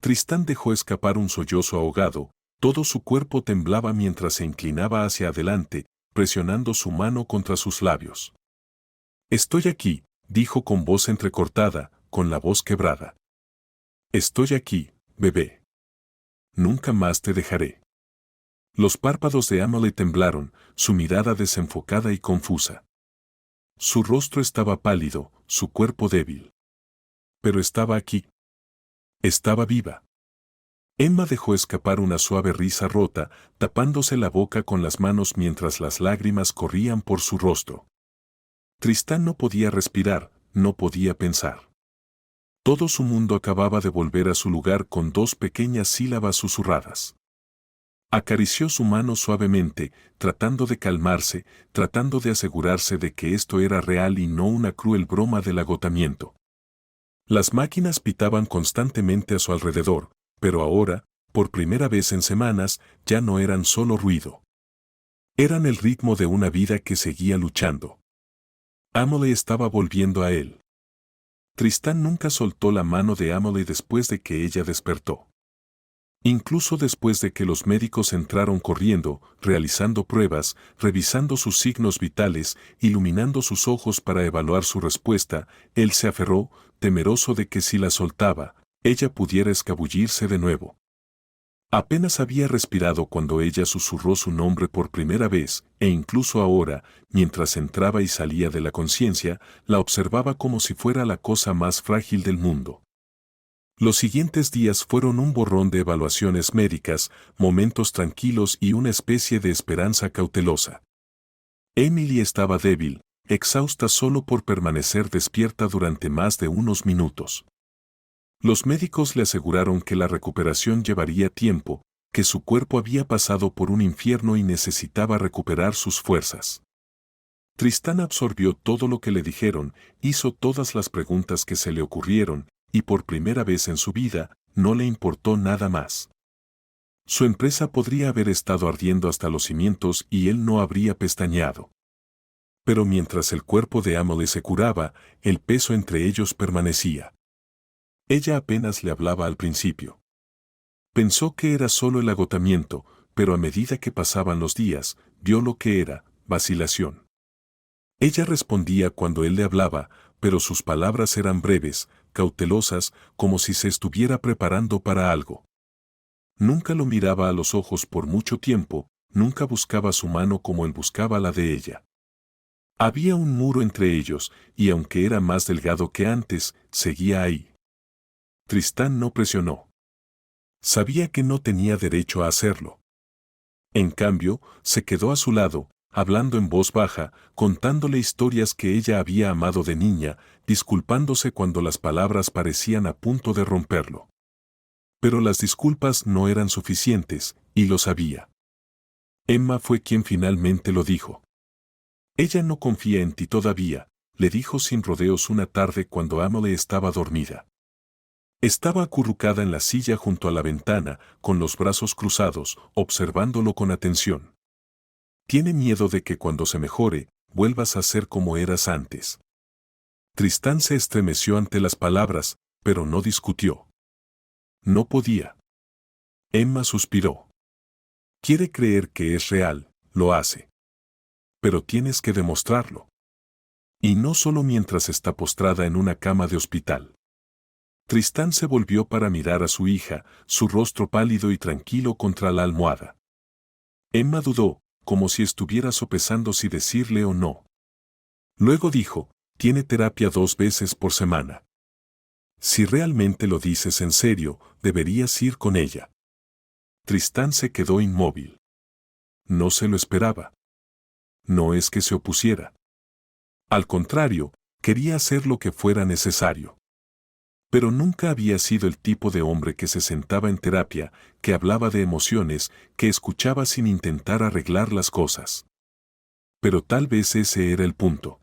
Tristan dejó escapar un sollozo ahogado, todo su cuerpo temblaba mientras se inclinaba hacia adelante, presionando su mano contra sus labios. «Estoy aquí», dijo con voz entrecortada, con la voz quebrada. «Estoy aquí, bebé. Nunca más te dejaré». Los párpados de Emily temblaron, su mirada desenfocada y confusa. Su rostro estaba pálido, su cuerpo débil. Pero estaba aquí. Estaba viva. Emma dejó escapar una suave risa rota, tapándose la boca con las manos mientras las lágrimas corrían por su rostro. Tristan no podía respirar, no podía pensar. Todo su mundo acababa de volver a su lugar con dos pequeñas sílabas susurradas. Acarició su mano suavemente, tratando de calmarse, tratando de asegurarse de que esto era real y no una cruel broma del agotamiento. Las máquinas pitaban constantemente a su alrededor, Pero ahora, por primera vez en semanas, ya no eran solo ruido. Eran el ritmo de una vida que seguía luchando. Emily estaba volviendo a él. Tristán nunca soltó la mano de Emily después de que ella despertó. Incluso después de que los médicos entraron corriendo, realizando pruebas, revisando sus signos vitales, iluminando sus ojos para evaluar su respuesta, él se aferró, temeroso de que si la soltaba, ella pudiera escabullirse de nuevo. Apenas había respirado cuando ella susurró su nombre por primera vez, e incluso ahora, mientras entraba y salía de la conciencia, la observaba como si fuera la cosa más frágil del mundo. Los siguientes días fueron un borrón de evaluaciones médicas, momentos tranquilos y una especie de esperanza cautelosa. Emily estaba débil, exhausta solo por permanecer despierta durante más de unos minutos. Los médicos le aseguraron que la recuperación llevaría tiempo, que su cuerpo había pasado por un infierno y necesitaba recuperar sus fuerzas. Tristán absorbió todo lo que le dijeron, hizo todas las preguntas que se le ocurrieron, y por primera vez en su vida, no le importó nada más. Su empresa podría haber estado ardiendo hasta los cimientos y él no habría pestañeado. Pero mientras el cuerpo de Emily se curaba, el peso entre ellos permanecía. Ella apenas le hablaba al principio. Pensó que era solo el agotamiento, pero a medida que pasaban los días, vio lo que era, vacilación. Ella respondía cuando él le hablaba, pero sus palabras eran breves, cautelosas, como si se estuviera preparando para algo. Nunca lo miraba a los ojos por mucho tiempo, nunca buscaba su mano como él buscaba la de ella. Había un muro entre ellos, y aunque era más delgado que antes, seguía ahí. Tristán no presionó. Sabía que no tenía derecho a hacerlo. En cambio, se quedó a su lado, hablando en voz baja, contándole historias que ella había amado de niña, disculpándose cuando las palabras parecían a punto de romperlo. Pero las disculpas no eran suficientes, y lo sabía. Emma fue quien finalmente lo dijo. Ella no confía en ti todavía, le dijo sin rodeos una tarde cuando Emily estaba dormida. Estaba acurrucada en la silla junto a la ventana, con los brazos cruzados, observándolo con atención. Tiene miedo de que cuando se mejore, vuelvas a ser como eras antes. Tristán se estremeció ante las palabras, pero no discutió. No podía. Emma suspiró. Quiere creer que es real, lo hace. Pero tienes que demostrarlo. Y no solo mientras está postrada en una cama de hospital. Tristán se volvió para mirar a su hija, su rostro pálido y tranquilo contra la almohada. Emma dudó, como si estuviera sopesando si decirle o no. Luego dijo, tiene terapia 2 veces por semana. Si realmente lo dices en serio, deberías ir con ella. Tristán se quedó inmóvil. No se lo esperaba. No es que se opusiera. Al contrario, quería hacer lo que fuera necesario. Pero nunca había sido el tipo de hombre que se sentaba en terapia, que hablaba de emociones, que escuchaba sin intentar arreglar las cosas. Pero tal vez ese era el punto.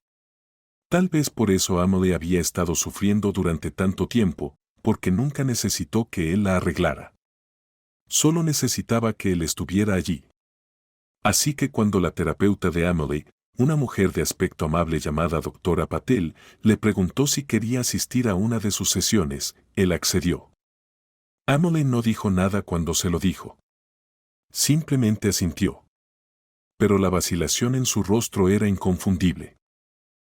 Tal vez por eso Emily había estado sufriendo durante tanto tiempo, porque nunca necesitó que él la arreglara. Solo necesitaba que él estuviera allí. Así que cuando la terapeuta de Emily, una mujer de aspecto amable llamada doctora Patel, le preguntó si quería asistir a una de sus sesiones, él accedió. Emily no dijo nada cuando se lo dijo. Simplemente asintió. Pero la vacilación en su rostro era inconfundible.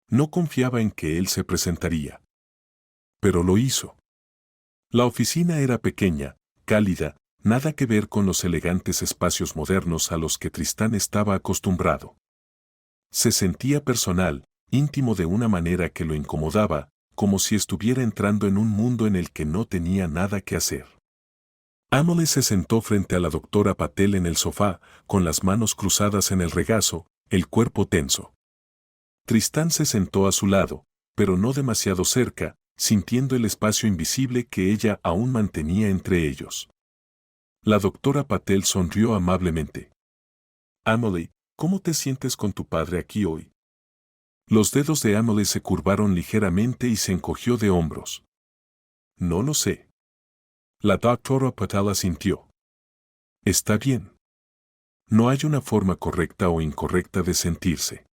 No confiaba en que él se presentaría. Pero lo hizo. La oficina era pequeña, cálida, nada que ver con los elegantes espacios modernos a los que Tristán estaba acostumbrado. Se sentía personal, íntimo de una manera que lo incomodaba, como si estuviera entrando en un mundo en el que no tenía nada que hacer. Emily se sentó frente a la doctora Patel en el sofá, con las manos cruzadas en el regazo, el cuerpo tenso. Tristán se sentó a su lado, pero no demasiado cerca, sintiendo el espacio invisible que ella aún mantenía entre ellos. La doctora Patel sonrió amablemente. Emily, ¿cómo te sientes con tu padre aquí hoy? Los dedos de Emily se curvaron ligeramente y se encogió de hombros. No lo sé. La doctora Patel asintió. Está bien. No hay una forma correcta o incorrecta de sentirse.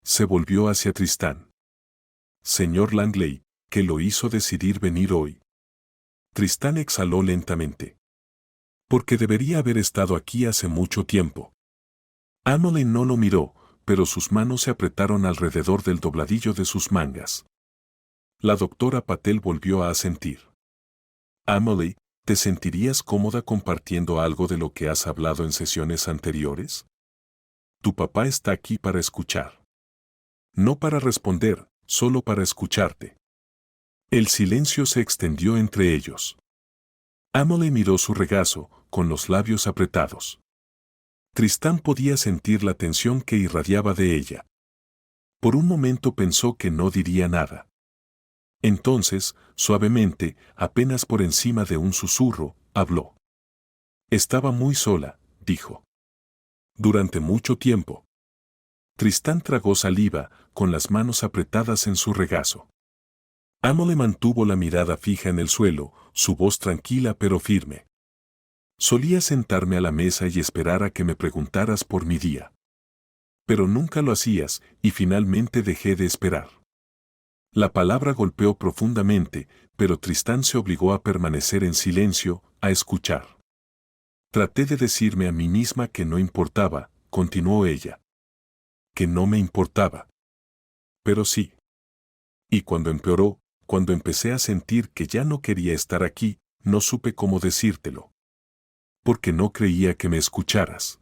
Se volvió hacia Tristán. Señor Langley, ¿qué lo hizo decidir venir hoy? Tristán exhaló lentamente. Porque debería haber estado aquí hace mucho tiempo. Amelie no lo miró, pero sus manos se apretaron alrededor del dobladillo de sus mangas. La doctora Patel volvió a asentir. Amelie, ¿te sentirías cómoda compartiendo algo de lo que has hablado en sesiones anteriores? Tu papá está aquí para escuchar. No para responder, solo para escucharte. El silencio se extendió entre ellos. Amelie miró su regazo, con los labios apretados. Tristán podía sentir la tensión que irradiaba de ella. Por un momento pensó que no diría nada. Entonces, suavemente, apenas por encima de un susurro, habló. Estaba muy sola, dijo. Durante mucho tiempo. Tristán tragó saliva, con las manos apretadas en su regazo. Amelie mantuvo la mirada fija en el suelo, su voz tranquila pero firme. Solía sentarme a la mesa y esperar a que me preguntaras por mi día. Pero nunca lo hacías, y finalmente dejé de esperar. La palabra golpeó profundamente, pero Tristán se obligó a permanecer en silencio, a escuchar. Traté de decirme a mí misma que no importaba, continuó ella. Que no me importaba. Pero sí. Y cuando empeoró, cuando empecé a sentir que ya no quería estar aquí, no supe cómo decírtelo. Porque no creía que me escucharas.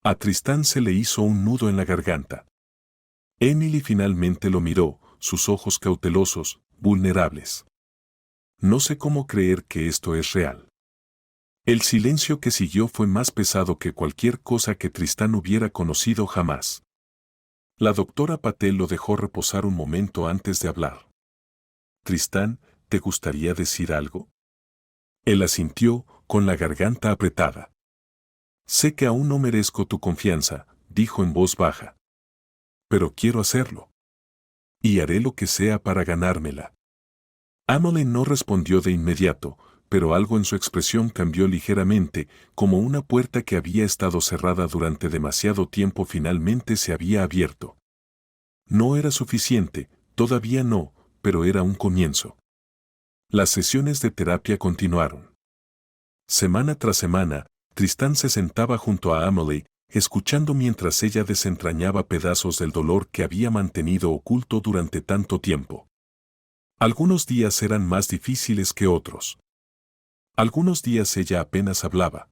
A Tristán se le hizo un nudo en la garganta. Emily finalmente lo miró, sus ojos cautelosos, vulnerables. No sé cómo creer que esto es real. El silencio que siguió fue más pesado que cualquier cosa que Tristán hubiera conocido jamás. La doctora Patel lo dejó reposar un momento antes de hablar. Tristán, ¿te gustaría decir algo? Él asintió, con la garganta apretada. Sé que aún no merezco tu confianza, dijo en voz baja. Pero quiero hacerlo. Y haré lo que sea para ganármela. Amelie no respondió de inmediato, pero algo en su expresión cambió ligeramente, como una puerta que había estado cerrada durante demasiado tiempo finalmente se había abierto. No era suficiente, todavía no, pero era un comienzo. Las sesiones de terapia continuaron. Semana tras semana, Tristán se sentaba junto a Amelie, escuchando mientras ella desentrañaba pedazos del dolor que había mantenido oculto durante tanto tiempo. Algunos días eran más difíciles que otros. Algunos días ella apenas hablaba.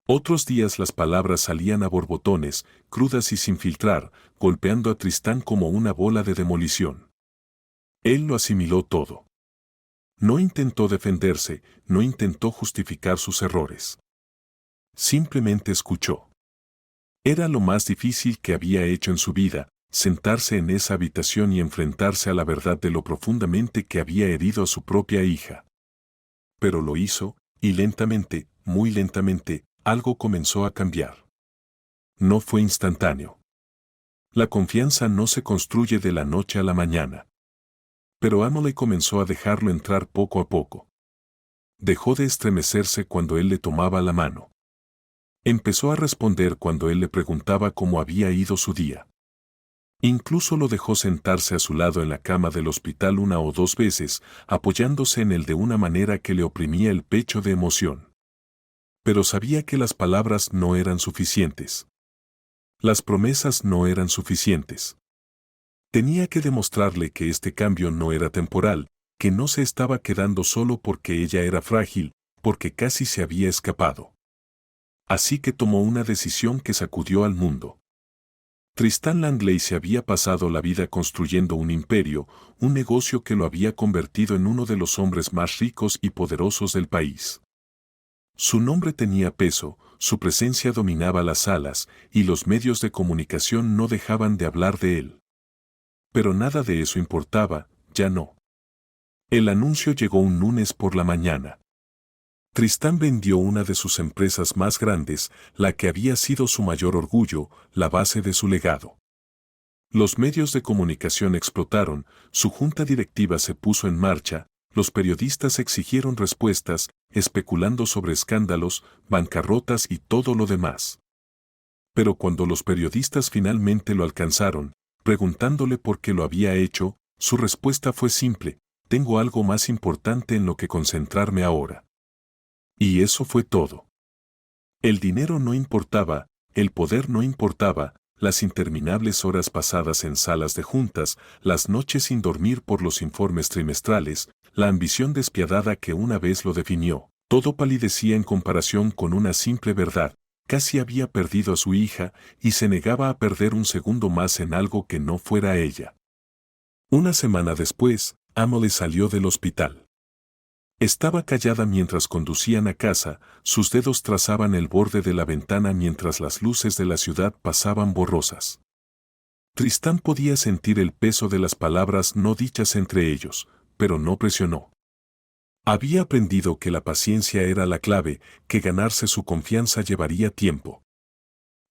Otros días las palabras salían a borbotones, crudas y sin filtrar, golpeando a Tristán como una bola de demolición. Él lo asimiló todo. No intentó defenderse, no intentó justificar sus errores. Simplemente escuchó. Era lo más difícil que había hecho en su vida, sentarse en esa habitación y enfrentarse a la verdad de lo profundamente que había herido a su propia hija. Pero lo hizo, y lentamente, muy lentamente, algo comenzó a cambiar. No fue instantáneo. La confianza no se construye de la noche a la mañana. Pero Amelie comenzó a dejarlo entrar poco a poco. Dejó de estremecerse cuando él le tomaba la mano. Empezó a responder cuando él le preguntaba cómo había ido su día. Incluso lo dejó sentarse a su lado en la cama del hospital una o dos veces, apoyándose en él de una manera que le oprimía el pecho de emoción. Pero sabía que las palabras no eran suficientes. Las promesas no eran suficientes. Tenía que demostrarle que este cambio no era temporal, que no se estaba quedando solo porque ella era frágil, porque casi se había escapado. Así que tomó una decisión que sacudió al mundo. Tristán Langley se había pasado la vida construyendo un imperio, un negocio que lo había convertido en uno de los hombres más ricos y poderosos del país. Su nombre tenía peso, su presencia dominaba las salas, y los medios de comunicación no dejaban de hablar de él. Pero nada de eso importaba, ya no. El anuncio llegó un lunes por la mañana. Tristán vendió una de sus empresas más grandes, la que había sido su mayor orgullo, la base de su legado. Los medios de comunicación explotaron, su junta directiva se puso en marcha, los periodistas exigieron respuestas, especulando sobre escándalos, bancarrotas y todo lo demás. Pero cuando los periodistas finalmente lo alcanzaron, preguntándole por qué lo había hecho, su respuesta fue simple: tengo algo más importante en lo que concentrarme ahora. Y eso fue todo. El dinero no importaba, el poder no importaba, las interminables horas pasadas en salas de juntas, las noches sin dormir por los informes trimestrales, la ambición despiadada que una vez lo definió, todo palidecía en comparación con una simple verdad: casi había perdido a su hija y se negaba a perder un segundo más en algo que no fuera ella. Una semana después, Emily salió del hospital. Estaba callada mientras conducían a casa, sus dedos trazaban el borde de la ventana mientras las luces de la ciudad pasaban borrosas. Tristán podía sentir el peso de las palabras no dichas entre ellos, pero no presionó. Había aprendido que la paciencia era la clave, que ganarse su confianza llevaría tiempo.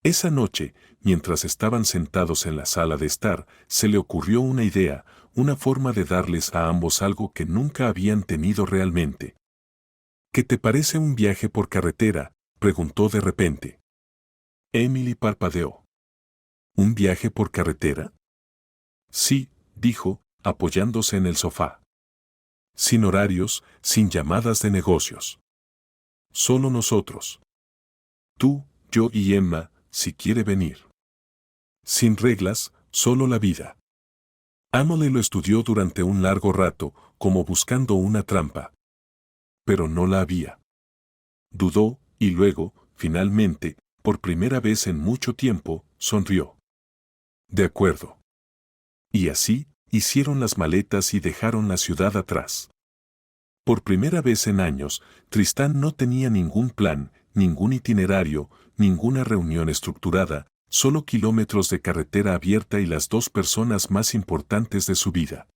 Esa noche, mientras estaban sentados en la sala de estar, se le ocurrió una idea, una forma de darles a ambos algo que nunca habían tenido realmente. ¿Qué te parece un viaje por carretera?, preguntó de repente. Emily parpadeó. ¿Un viaje por carretera? Sí, dijo, apoyándose en el sofá. Sin horarios, sin llamadas de negocios. Solo nosotros. Tú, yo y Emma, si quiere venir. Sin reglas, solo la vida. Emily lo estudió durante un largo rato, como buscando una trampa. Pero no la había. Dudó, y luego, finalmente, por primera vez en mucho tiempo, sonrió. De acuerdo. Y así, hicieron las maletas y dejaron la ciudad atrás. Por primera vez en años, Tristán no tenía ningún plan, ningún itinerario, ninguna reunión estructurada, solo kilómetros de carretera abierta y las dos personas más importantes de su vida.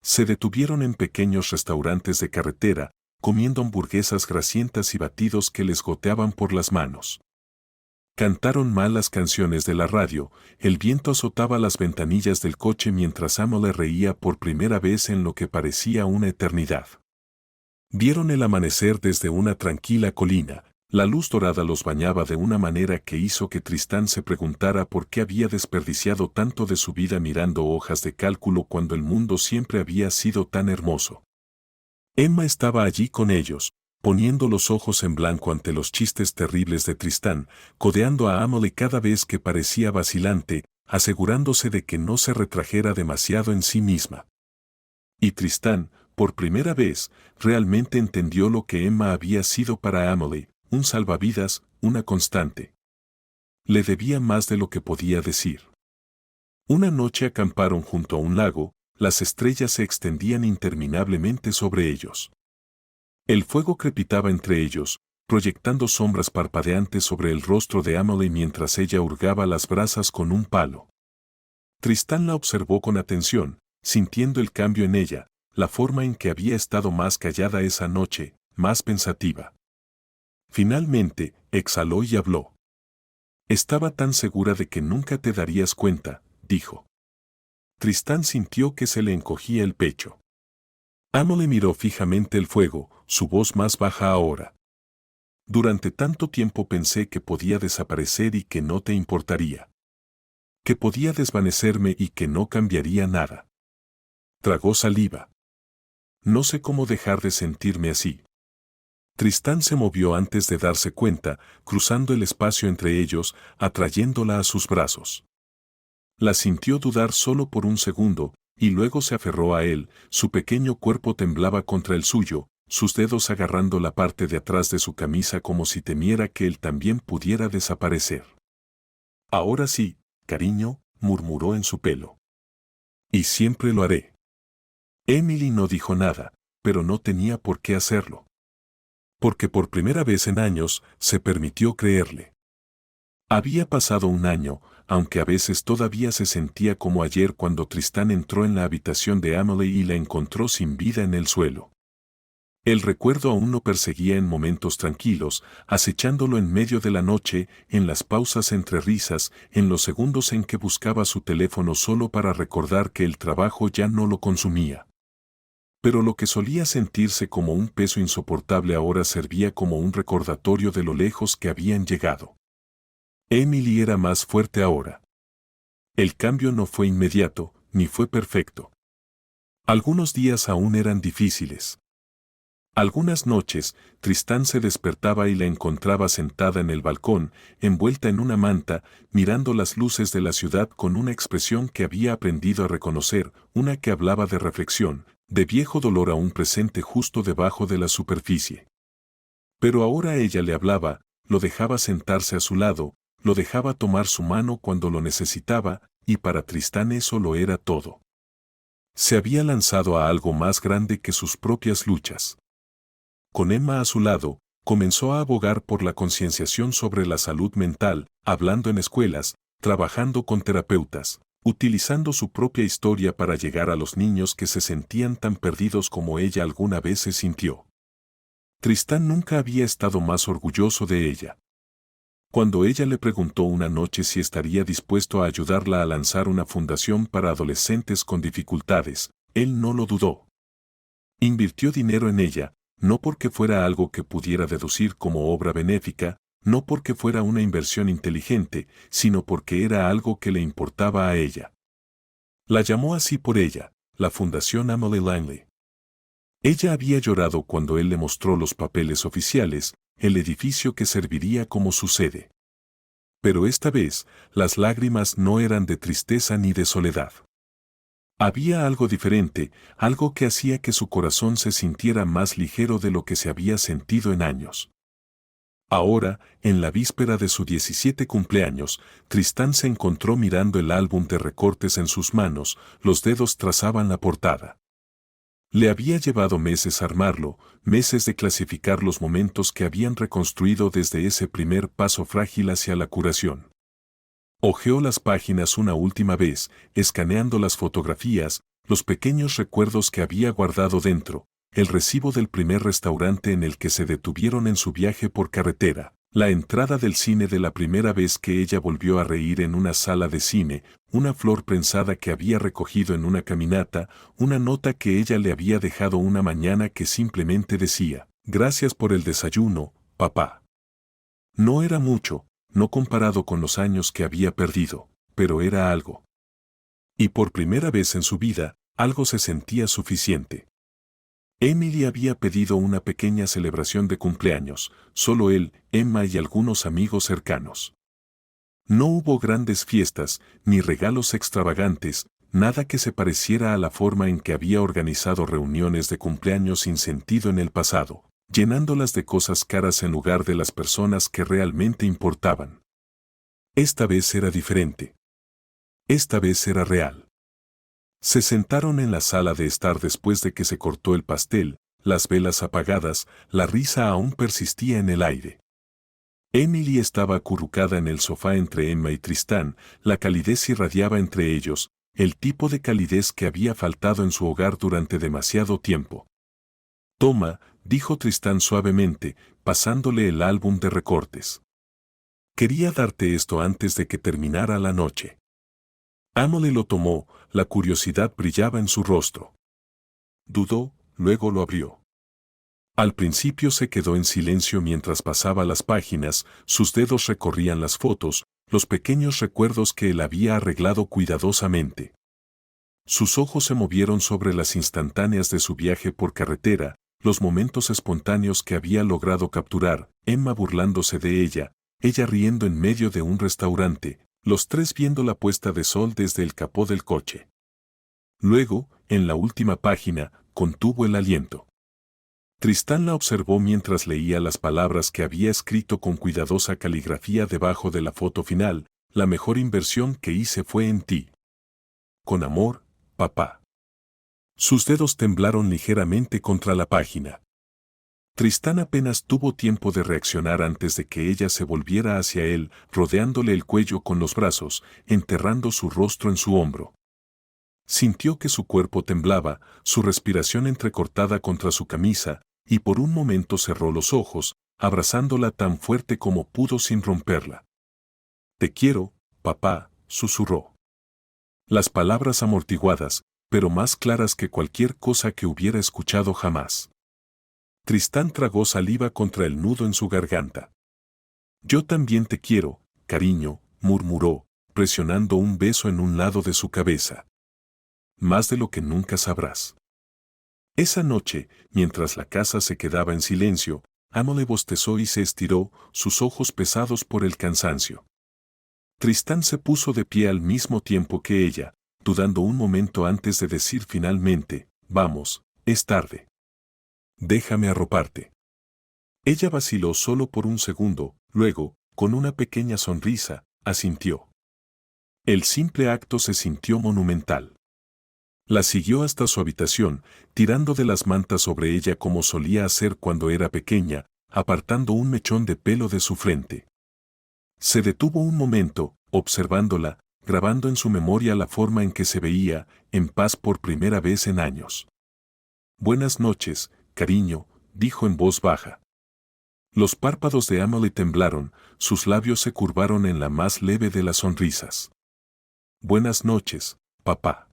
Se detuvieron en pequeños restaurantes de carretera, comiendo hamburguesas grasientas y batidos que les goteaban por las manos. Cantaron mal las canciones de la radio, el viento azotaba las ventanillas del coche mientras Emily reía por primera vez en lo que parecía una eternidad. Vieron el amanecer desde una tranquila colina, la luz dorada los bañaba de una manera que hizo que Tristán se preguntara por qué había desperdiciado tanto de su vida mirando hojas de cálculo cuando el mundo siempre había sido tan hermoso. Emma estaba allí con ellos, poniendo los ojos en blanco ante los chistes terribles de Tristán, codeando a Emily cada vez que parecía vacilante, asegurándose de que no se retrajera demasiado en sí misma. Y Tristán, por primera vez, realmente entendió lo que Emma había sido para Emily: un salvavidas, una constante. Le debía más de lo que podía decir. Una noche acamparon junto a un lago, las estrellas se extendían interminablemente sobre ellos. El fuego crepitaba entre ellos, proyectando sombras parpadeantes sobre el rostro de Emily mientras ella hurgaba las brasas con un palo. Tristán la observó con atención, sintiendo el cambio en ella, la forma en que había estado más callada esa noche, más pensativa. Finalmente, exhaló y habló. Estaba tan segura de que nunca te darías cuenta, dijo. Tristán sintió que se le encogía el pecho. Emily miró fijamente el fuego, su voz más baja ahora. Durante tanto tiempo pensé que podía desaparecer y que no te importaría. Que podía desvanecerme y que no cambiaría nada. Tragó saliva. No sé cómo dejar de sentirme así. Tristán se movió antes de darse cuenta, cruzando el espacio entre ellos, atrayéndola a sus brazos. La sintió dudar solo por un segundo, y luego se aferró a él, su pequeño cuerpo temblaba contra el suyo, sus dedos agarrando la parte de atrás de su camisa como si temiera que él también pudiera desaparecer. Ahora sí, cariño, murmuró en su pelo. Y siempre lo haré. Emily no dijo nada, pero no tenía por qué hacerlo. Porque por primera vez en años, se permitió creerle. Había pasado un año, aunque a veces todavía se sentía como ayer cuando Tristán entró en la habitación de Emily y la encontró sin vida en el suelo. El recuerdo aún lo perseguía en momentos tranquilos, acechándolo en medio de la noche, en las pausas entre risas, en los segundos en que buscaba su teléfono solo para recordar que el trabajo ya no lo consumía. Pero lo que solía sentirse como un peso insoportable ahora servía como un recordatorio de lo lejos que habían llegado. Emily era más fuerte ahora. El cambio no fue inmediato, ni fue perfecto. Algunos días aún eran difíciles. Algunas noches, Tristán se despertaba y la encontraba sentada en el balcón, envuelta en una manta, mirando las luces de la ciudad con una expresión que había aprendido a reconocer, una que hablaba de reflexión, de viejo dolor aún presente justo debajo de la superficie. Pero ahora ella le hablaba, lo dejaba sentarse a su lado, lo dejaba tomar su mano cuando lo necesitaba, y para Tristán eso lo era todo. Se había lanzado a algo más grande que sus propias luchas. Con Emma a su lado, comenzó a abogar por la concienciación sobre la salud mental, hablando en escuelas, trabajando con terapeutas, utilizando su propia historia para llegar a los niños que se sentían tan perdidos como ella alguna vez se sintió. Tristán nunca había estado más orgulloso de ella. Cuando ella le preguntó una noche si estaría dispuesto a ayudarla a lanzar una fundación para adolescentes con dificultades, él no lo dudó. Invirtió dinero en ella, no porque fuera algo que pudiera deducir como obra benéfica, no porque fuera una inversión inteligente, sino porque era algo que le importaba a ella. La llamó así por ella, la Fundación Emily Langley. Ella había llorado cuando él le mostró los papeles oficiales, el edificio que serviría como su sede. Pero esta vez, las lágrimas no eran de tristeza ni de soledad. Había algo diferente, algo que hacía que su corazón se sintiera más ligero de lo que se había sentido en años. Ahora, en la víspera de su 17 cumpleaños, Tristán se encontró mirando el álbum de recortes en sus manos, los dedos trazaban la portada. Le había llevado meses armarlo, meses de clasificar los momentos que habían reconstruido desde ese primer paso frágil hacia la curación. Hojeó las páginas una última vez, escaneando las fotografías, los pequeños recuerdos que había guardado dentro, el recibo del primer restaurante en el que se detuvieron en su viaje por carretera, la entrada del cine de la primera vez que ella volvió a reír en una sala de cine, una flor prensada que había recogido en una caminata, una nota que ella le había dejado una mañana que simplemente decía, «Gracias por el desayuno, papá». No era mucho, no comparado con los años que había perdido, pero era algo. Y por primera vez en su vida, algo se sentía suficiente. Emily había pedido una pequeña celebración de cumpleaños, solo él, Emma y algunos amigos cercanos. No hubo grandes fiestas, ni regalos extravagantes, nada que se pareciera a la forma en que había organizado reuniones de cumpleaños sin sentido en el pasado, llenándolas de cosas caras en lugar de las personas que realmente importaban. Esta vez era diferente. Esta vez era real. Se sentaron en la sala de estar después de que se cortó el pastel, las velas apagadas, la risa aún persistía en el aire. Emily estaba acurrucada en el sofá entre Emma y Tristán, la calidez irradiaba entre ellos, el tipo de calidez que había faltado en su hogar durante demasiado tiempo. «Toma», dijo Tristán suavemente, pasándole el álbum de recortes. «Quería darte esto antes de que terminara la noche». Emily lo tomó, la curiosidad brillaba en su rostro. Dudó, luego lo abrió. Al principio se quedó en silencio mientras pasaba las páginas, sus dedos recorrían las fotos, los pequeños recuerdos que él había arreglado cuidadosamente. Sus ojos se movieron sobre las instantáneas de su viaje por carretera, los momentos espontáneos que había logrado capturar, Emma burlándose de ella riendo en medio de un restaurante, los tres viendo la puesta de sol desde el capó del coche. Luego, en la última página, contuvo el aliento. Tristán la observó mientras leía las palabras que había escrito con cuidadosa caligrafía debajo de la foto final, la mejor inversión que hice fue en ti. Con amor, papá. Sus dedos temblaron ligeramente contra la página. Tristán apenas tuvo tiempo de reaccionar antes de que ella se volviera hacia él, rodeándole el cuello con los brazos, enterrando su rostro en su hombro. Sintió que su cuerpo temblaba, su respiración entrecortada contra su camisa, y por un momento cerró los ojos, abrazándola tan fuerte como pudo sin romperla. «Te quiero, papá», susurró. Las palabras amortiguadas, pero más claras que cualquier cosa que hubiera escuchado jamás. Tristán tragó saliva contra el nudo en su garganta. Yo también te quiero, cariño, murmuró, presionando un beso en un lado de su cabeza. Más de lo que nunca sabrás. Esa noche, mientras la casa se quedaba en silencio, Emily bostezó y se estiró, sus ojos pesados por el cansancio. Tristán se puso de pie al mismo tiempo que ella, dudando un momento antes de decir finalmente, vamos, es tarde. Déjame arroparte. Ella vaciló solo por un segundo, luego, con una pequeña sonrisa, asintió. El simple acto se sintió monumental. La siguió hasta su habitación, tirando de las mantas sobre ella como solía hacer cuando era pequeña, apartando un mechón de pelo de su frente. Se detuvo un momento, observándola, grabando en su memoria la forma en que se veía, en paz por primera vez en años. Buenas noches, cariño, dijo en voz baja. Los párpados de Emily temblaron, sus labios se curvaron en la más leve de las sonrisas. Buenas noches, papá.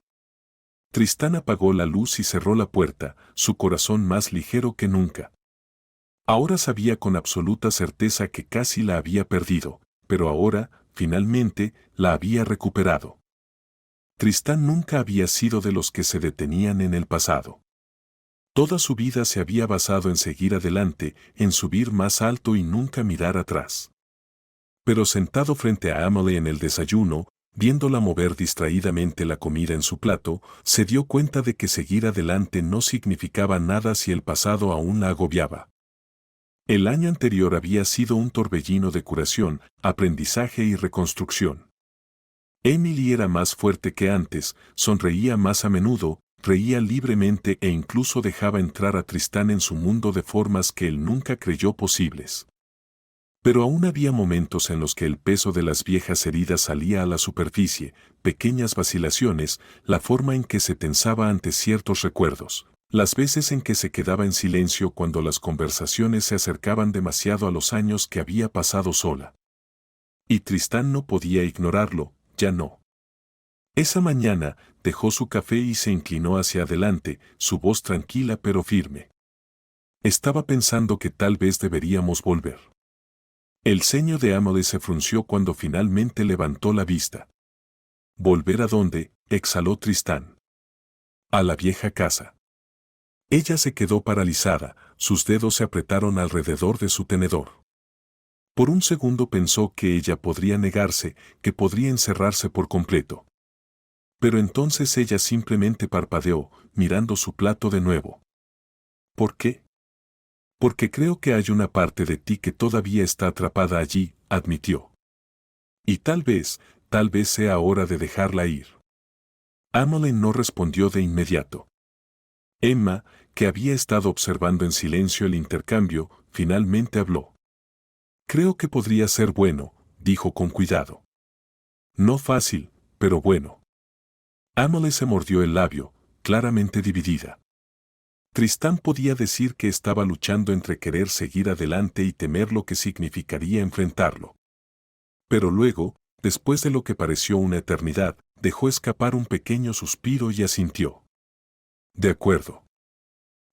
Tristán apagó la luz y cerró la puerta, su corazón más ligero que nunca. Ahora sabía con absoluta certeza que casi la había perdido, pero ahora, finalmente, la había recuperado. Tristán nunca había sido de los que se detenían en el pasado. Toda su vida se había basado en seguir adelante, en subir más alto y nunca mirar atrás. Pero sentado frente a Emily en el desayuno, viéndola mover distraídamente la comida en su plato, se dio cuenta de que seguir adelante no significaba nada si el pasado aún la agobiaba. El año anterior había sido un torbellino de curación, aprendizaje y reconstrucción. Emily era más fuerte que antes, sonreía más a menudo, reía libremente e incluso dejaba entrar a Tristán en su mundo de formas que él nunca creyó posibles. Pero aún había momentos en los que el peso de las viejas heridas salía a la superficie, pequeñas vacilaciones, la forma en que se tensaba ante ciertos recuerdos, las veces en que se quedaba en silencio cuando las conversaciones se acercaban demasiado a los años que había pasado sola. Y Tristán no podía ignorarlo, ya no. Esa mañana, dejó su café y se inclinó hacia adelante, su voz tranquila pero firme. Estaba pensando que tal vez deberíamos volver. El ceño de Emily se frunció cuando finalmente levantó la vista. ¿Volver a dónde?, exhaló Tristán. A la vieja casa. Ella se quedó paralizada, sus dedos se apretaron alrededor de su tenedor. Por un segundo pensó que ella podría negarse, que podría encerrarse por completo. Pero entonces ella simplemente parpadeó, mirando su plato de nuevo. ¿Por qué? Porque creo que hay una parte de ti que todavía está atrapada allí, admitió. Y tal vez sea hora de dejarla ir. Emily no respondió de inmediato. Emma, que había estado observando en silencio el intercambio, finalmente habló. Creo que podría ser bueno, dijo con cuidado. No fácil, pero bueno. Emily se mordió el labio, claramente dividida. Tristán podía decir que estaba luchando entre querer seguir adelante y temer lo que significaría enfrentarlo. Pero luego, después de lo que pareció una eternidad, dejó escapar un pequeño suspiro y asintió. De acuerdo.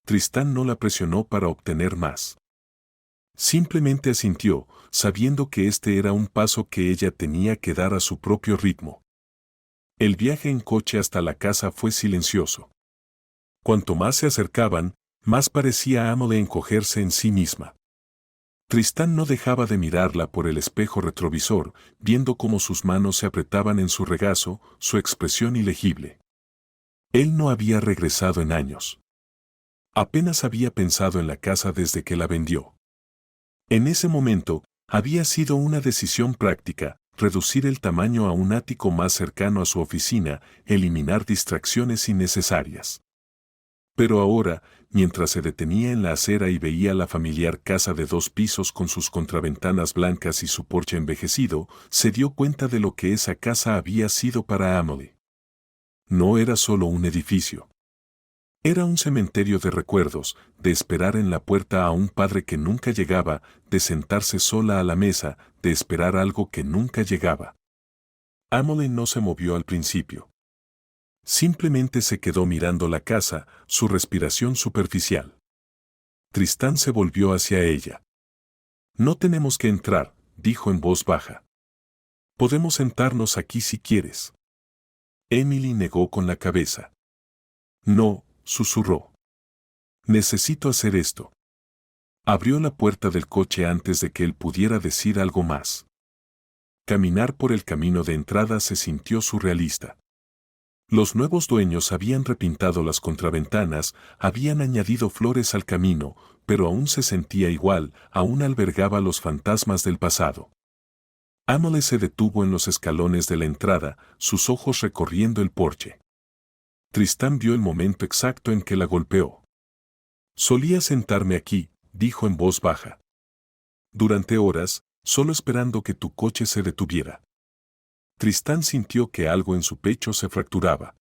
Tristán no la presionó para obtener más. Simplemente asintió, sabiendo que este era un paso que ella tenía que dar a su propio ritmo. El viaje en coche hasta la casa fue silencioso. Cuanto más se acercaban, más parecía Emily encogerse en sí misma. Tristán no dejaba de mirarla por el espejo retrovisor, viendo cómo sus manos se apretaban en su regazo, su expresión ilegible. Él no había regresado en años. Apenas había pensado en la casa desde que la vendió. En ese momento, había sido una decisión práctica, reducir el tamaño a un ático más cercano a su oficina, eliminar distracciones innecesarias. Pero ahora, mientras se detenía en la acera y veía la familiar casa de 2 pisos con sus contraventanas blancas y su porche envejecido, se dio cuenta de lo que esa casa había sido para Emily. No era solo un edificio. Era un cementerio de recuerdos, de esperar en la puerta a un padre que nunca llegaba, de sentarse sola a la mesa, de esperar algo que nunca llegaba. Emily no se movió al principio. Simplemente se quedó mirando la casa, su respiración superficial. Tristán se volvió hacia ella. No tenemos que entrar, dijo en voz baja. Podemos sentarnos aquí si quieres. Emily negó con la cabeza. No, susurró. Necesito hacer esto. Abrió la puerta del coche antes de que él pudiera decir algo más. Caminar por el camino de entrada se sintió surrealista. Los nuevos dueños habían repintado las contraventanas, habían añadido flores al camino, pero aún se sentía igual, aún albergaba los fantasmas del pasado. Emily se detuvo en los escalones de la entrada, sus ojos recorriendo el porche. Tristán vio el momento exacto en que la golpeó. Solía sentarme aquí, dijo en voz baja. Durante horas, solo esperando que tu coche se detuviera. Tristán sintió que algo en su pecho se fracturaba.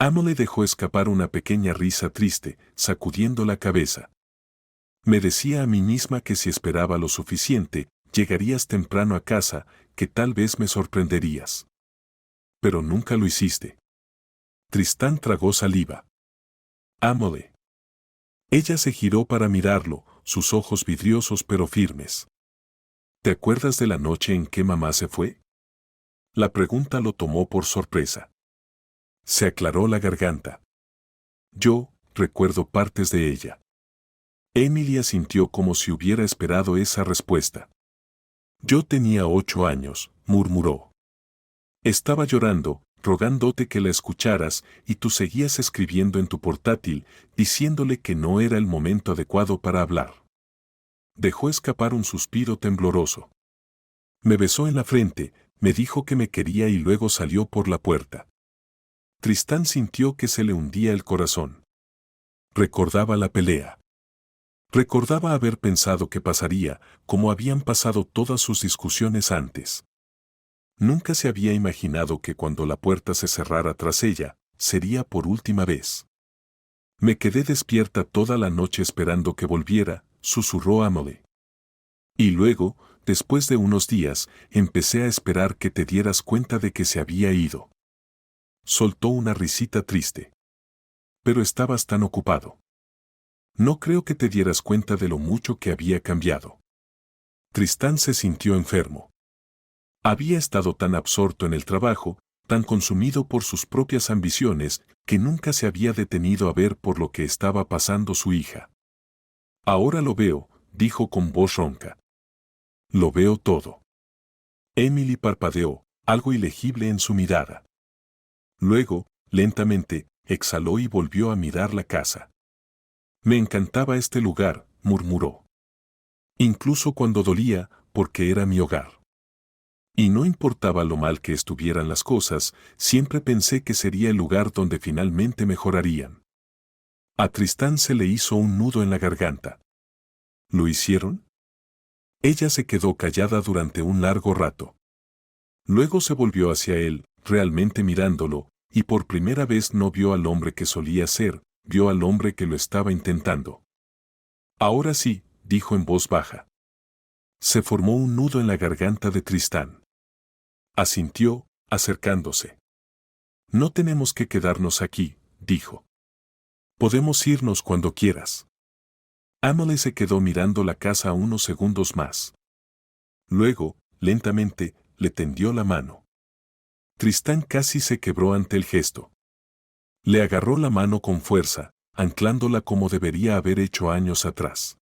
Emily dejó escapar una pequeña risa triste, sacudiendo la cabeza. Me decía a mí misma que si esperaba lo suficiente, llegarías temprano a casa, que tal vez me sorprenderías. Pero nunca lo hiciste. Tristán tragó saliva. Emily. Ella se giró para mirarlo, sus ojos vidriosos pero firmes. ¿Te acuerdas de la noche en que mamá se fue? La pregunta lo tomó por sorpresa. Se aclaró la garganta. Yo, recuerdo partes de ella. Emilia sintió como si hubiera esperado esa respuesta. Yo tenía 8 años, murmuró. Estaba llorando, rogándote que la escucharas, y tú seguías escribiendo en tu portátil, diciéndole que no era el momento adecuado para hablar. Dejó escapar un suspiro tembloroso. Me besó en la frente, me dijo que me quería y luego salió por la puerta. Tristán sintió que se le hundía el corazón. Recordaba la pelea. Recordaba haber pensado que pasaría, como habían pasado todas sus discusiones antes. Nunca se había imaginado que cuando la puerta se cerrara tras ella, sería por última vez. Me quedé despierta toda la noche esperando que volviera, susurró Emily. Y luego, después de unos días, empecé a esperar que te dieras cuenta de que se había ido. Soltó una risita triste. Pero estabas tan ocupado. No creo que te dieras cuenta de lo mucho que había cambiado. Tristán se sintió enfermo. Había estado tan absorto en el trabajo, tan consumido por sus propias ambiciones, que nunca se había detenido a ver por lo que estaba pasando su hija. Ahora lo veo, dijo con voz ronca. Lo veo todo. Emily parpadeó, algo ilegible en su mirada. Luego, lentamente, exhaló y volvió a mirar la casa. Me encantaba este lugar, murmuró. Incluso cuando dolía, porque era mi hogar. Y no importaba lo mal que estuvieran las cosas, siempre pensé que sería el lugar donde finalmente mejorarían. A Tristán se le hizo un nudo en la garganta. ¿Lo hicieron? Ella se quedó callada durante un largo rato. Luego se volvió hacia él, realmente mirándolo, y por primera vez no vio al hombre que solía ser, vio al hombre que lo estaba intentando. Ahora sí, dijo en voz baja. Se formó un nudo en la garganta de Tristán. Asintió, acercándose. No tenemos que quedarnos aquí, dijo. Podemos irnos cuando quieras. Emily se quedó mirando la casa unos segundos más. Luego, lentamente, le tendió la mano. Tristán casi se quebró ante el gesto. Le agarró la mano con fuerza, anclándola como debería haber hecho años atrás.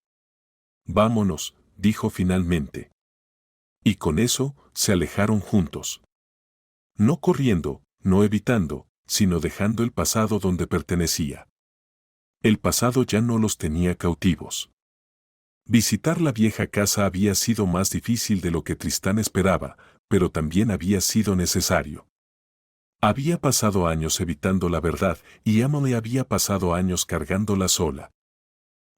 Vámonos, dijo finalmente. Y con eso, se alejaron juntos. No corriendo, no evitando, sino dejando el pasado donde pertenecía. El pasado ya no los tenía cautivos. Visitar la vieja casa había sido más difícil de lo que Tristán esperaba, pero también había sido necesario. Había pasado años evitando la verdad y Emily había pasado años cargándola sola.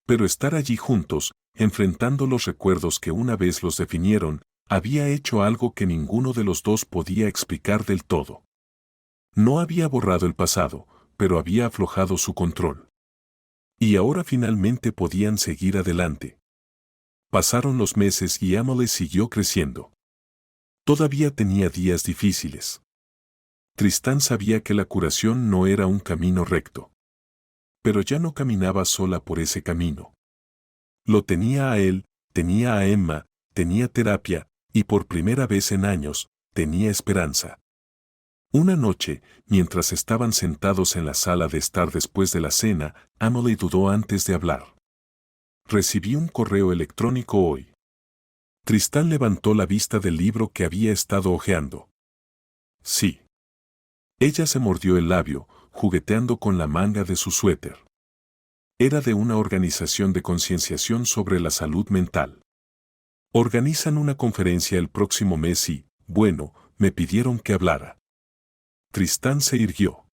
Pero estar allí juntos, enfrentando los recuerdos que una vez los definieron, había hecho algo que ninguno de los dos podía explicar del todo. No había borrado el pasado, pero había aflojado su control. Y ahora finalmente podían seguir adelante. Pasaron los meses y Emily siguió creciendo. Todavía tenía días difíciles. Tristán sabía que la curación no era un camino recto. Pero ya no caminaba sola por ese camino. Lo tenía a él, tenía a Emma, tenía terapia, y por primera vez en años, tenía esperanza. Una noche, mientras estaban sentados en la sala de estar después de la cena, Emily dudó antes de hablar. Recibí un correo electrónico hoy. Tristán levantó la vista del libro que había estado hojeando. Sí. Ella se mordió el labio, jugueteando con la manga de su suéter. Era de una organización de concienciación sobre la salud mental. Organizan una conferencia el próximo mes y, bueno, me pidieron que hablara. Tristán se irguió.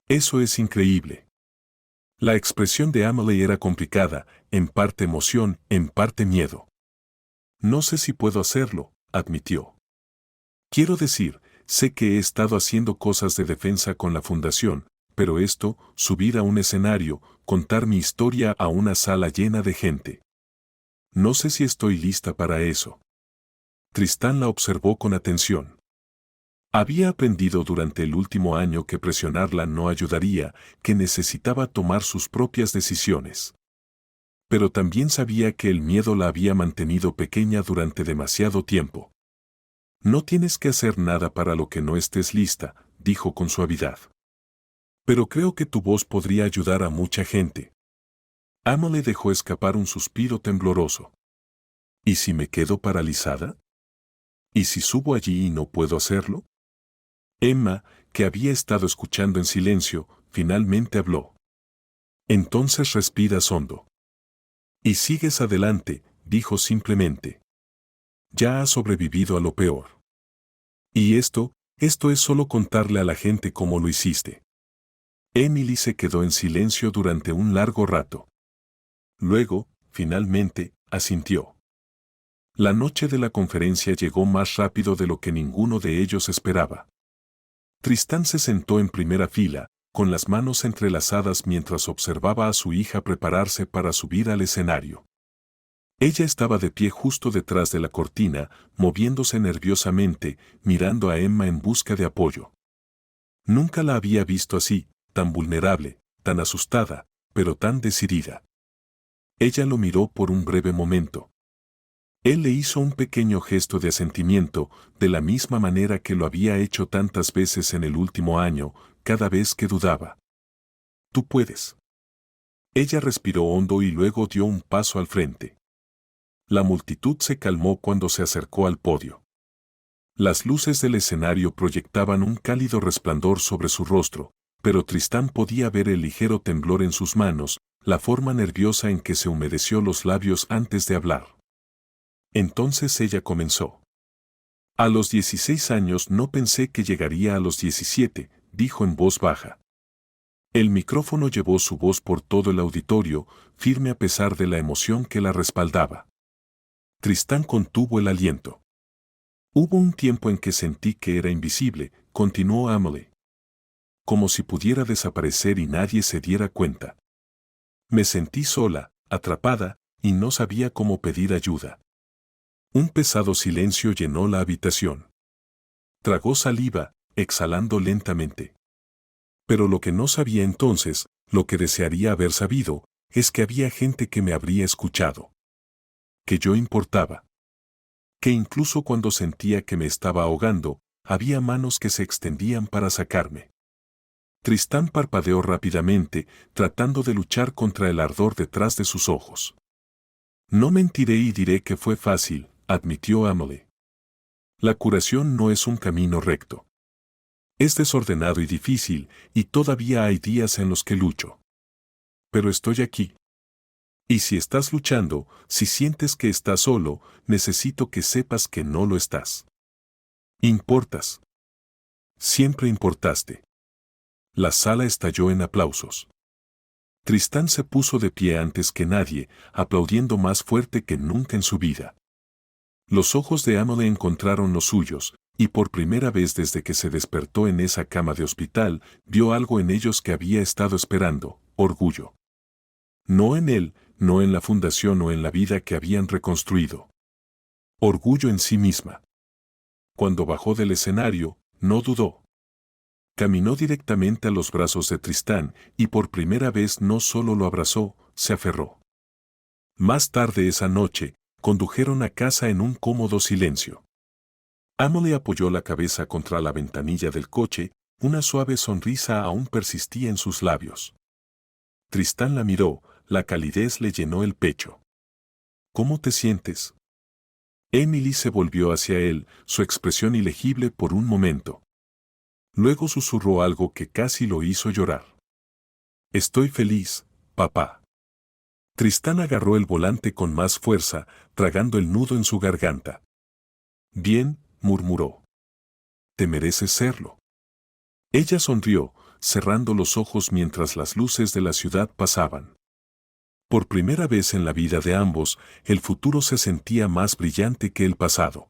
Eso es increíble. La expresión de Emily era complicada, en parte emoción, en parte miedo. No sé si puedo hacerlo, admitió. Quiero decir, sé que he estado haciendo cosas de defensa con la fundación, pero esto, subir a un escenario, contar mi historia a una sala llena de gente. No sé si estoy lista para eso. Tristán la observó con atención. Había aprendido durante el último año que presionarla no ayudaría, que necesitaba tomar sus propias decisiones. Pero también sabía que el miedo la había mantenido pequeña durante demasiado tiempo. No tienes que hacer nada para lo que no estés lista, dijo con suavidad. Pero creo que tu voz podría ayudar a mucha gente. Emily dejó escapar un suspiro tembloroso. ¿Y si me quedo paralizada? ¿Y si subo allí y no puedo hacerlo? Emma, que había estado escuchando en silencio, finalmente habló. Entonces respiras hondo. Y sigues adelante, dijo simplemente. Ya has sobrevivido a lo peor. Y esto es solo contarle a la gente cómo lo hiciste. Emily se quedó en silencio durante un largo rato. Luego, finalmente, asintió. La noche de la conferencia llegó más rápido de lo que ninguno de ellos esperaba. Tristán se sentó en primera fila, con las manos entrelazadas mientras observaba a su hija prepararse para subir al escenario. Ella estaba de pie justo detrás de la cortina, moviéndose nerviosamente, mirando a Emma en busca de apoyo. Nunca la había visto así, tan vulnerable, tan asustada, pero tan decidida. Ella lo miró por un breve momento. Él le hizo un pequeño gesto de asentimiento, de la misma manera que lo había hecho tantas veces en el último año, cada vez que dudaba. Tú puedes. Ella respiró hondo y luego dio un paso al frente. La multitud se calmó cuando se acercó al podio. Las luces del escenario proyectaban un cálido resplandor sobre su rostro, pero Tristán podía ver el ligero temblor en sus manos, la forma nerviosa en que se humedeció los labios antes de hablar. Entonces ella comenzó. A los 16 años no pensé que llegaría a los 17, dijo en voz baja. El micrófono llevó su voz por todo el auditorio, firme a pesar de la emoción que la respaldaba. Tristán contuvo el aliento. Hubo un tiempo en que sentí que era invisible, continuó Emily. Como si pudiera desaparecer y nadie se diera cuenta. Me sentí sola, atrapada, y no sabía cómo pedir ayuda. Un pesado silencio llenó la habitación. Tragó saliva, exhalando lentamente. Pero lo que no sabía entonces, lo que desearía haber sabido, es que había gente que me habría escuchado. Que yo importaba. Que incluso cuando sentía que me estaba ahogando, había manos que se extendían para sacarme. Tristán parpadeó rápidamente, tratando de luchar contra el ardor detrás de sus ojos. No mentiré y diré que fue fácil, admitió Emily. La curación no es un camino recto. Es desordenado y difícil, y todavía hay días en los que lucho. Pero estoy aquí. Y si estás luchando, si sientes que estás solo, necesito que sepas que no lo estás. Importas. Siempre importaste. La sala estalló en aplausos. Tristán se puso de pie antes que nadie, aplaudiendo más fuerte que nunca en su vida. Los ojos de Emily encontraron los suyos, y por primera vez desde que se despertó en esa cama de hospital, vio algo en ellos que había estado esperando, orgullo. No en él, no en la fundación o en la vida que habían reconstruido. Orgullo en sí misma. Cuando bajó del escenario, no dudó. Caminó directamente a los brazos de Tristán y por primera vez no solo lo abrazó, se aferró. Más tarde esa noche, condujeron a casa en un cómodo silencio. Emily apoyó la cabeza contra la ventanilla del coche, una suave sonrisa aún persistía en sus labios. Tristán la miró, la calidez le llenó el pecho. ¿Cómo te sientes? Emily se volvió hacia él, su expresión ilegible por un momento. Luego susurró algo que casi lo hizo llorar. Estoy feliz, papá. Tristán agarró el volante con más fuerza, tragando el nudo en su garganta. Bien, murmuró. Te mereces serlo. Ella sonrió, cerrando los ojos mientras las luces de la ciudad pasaban. Por primera vez en la vida de ambos, el futuro se sentía más brillante que el pasado.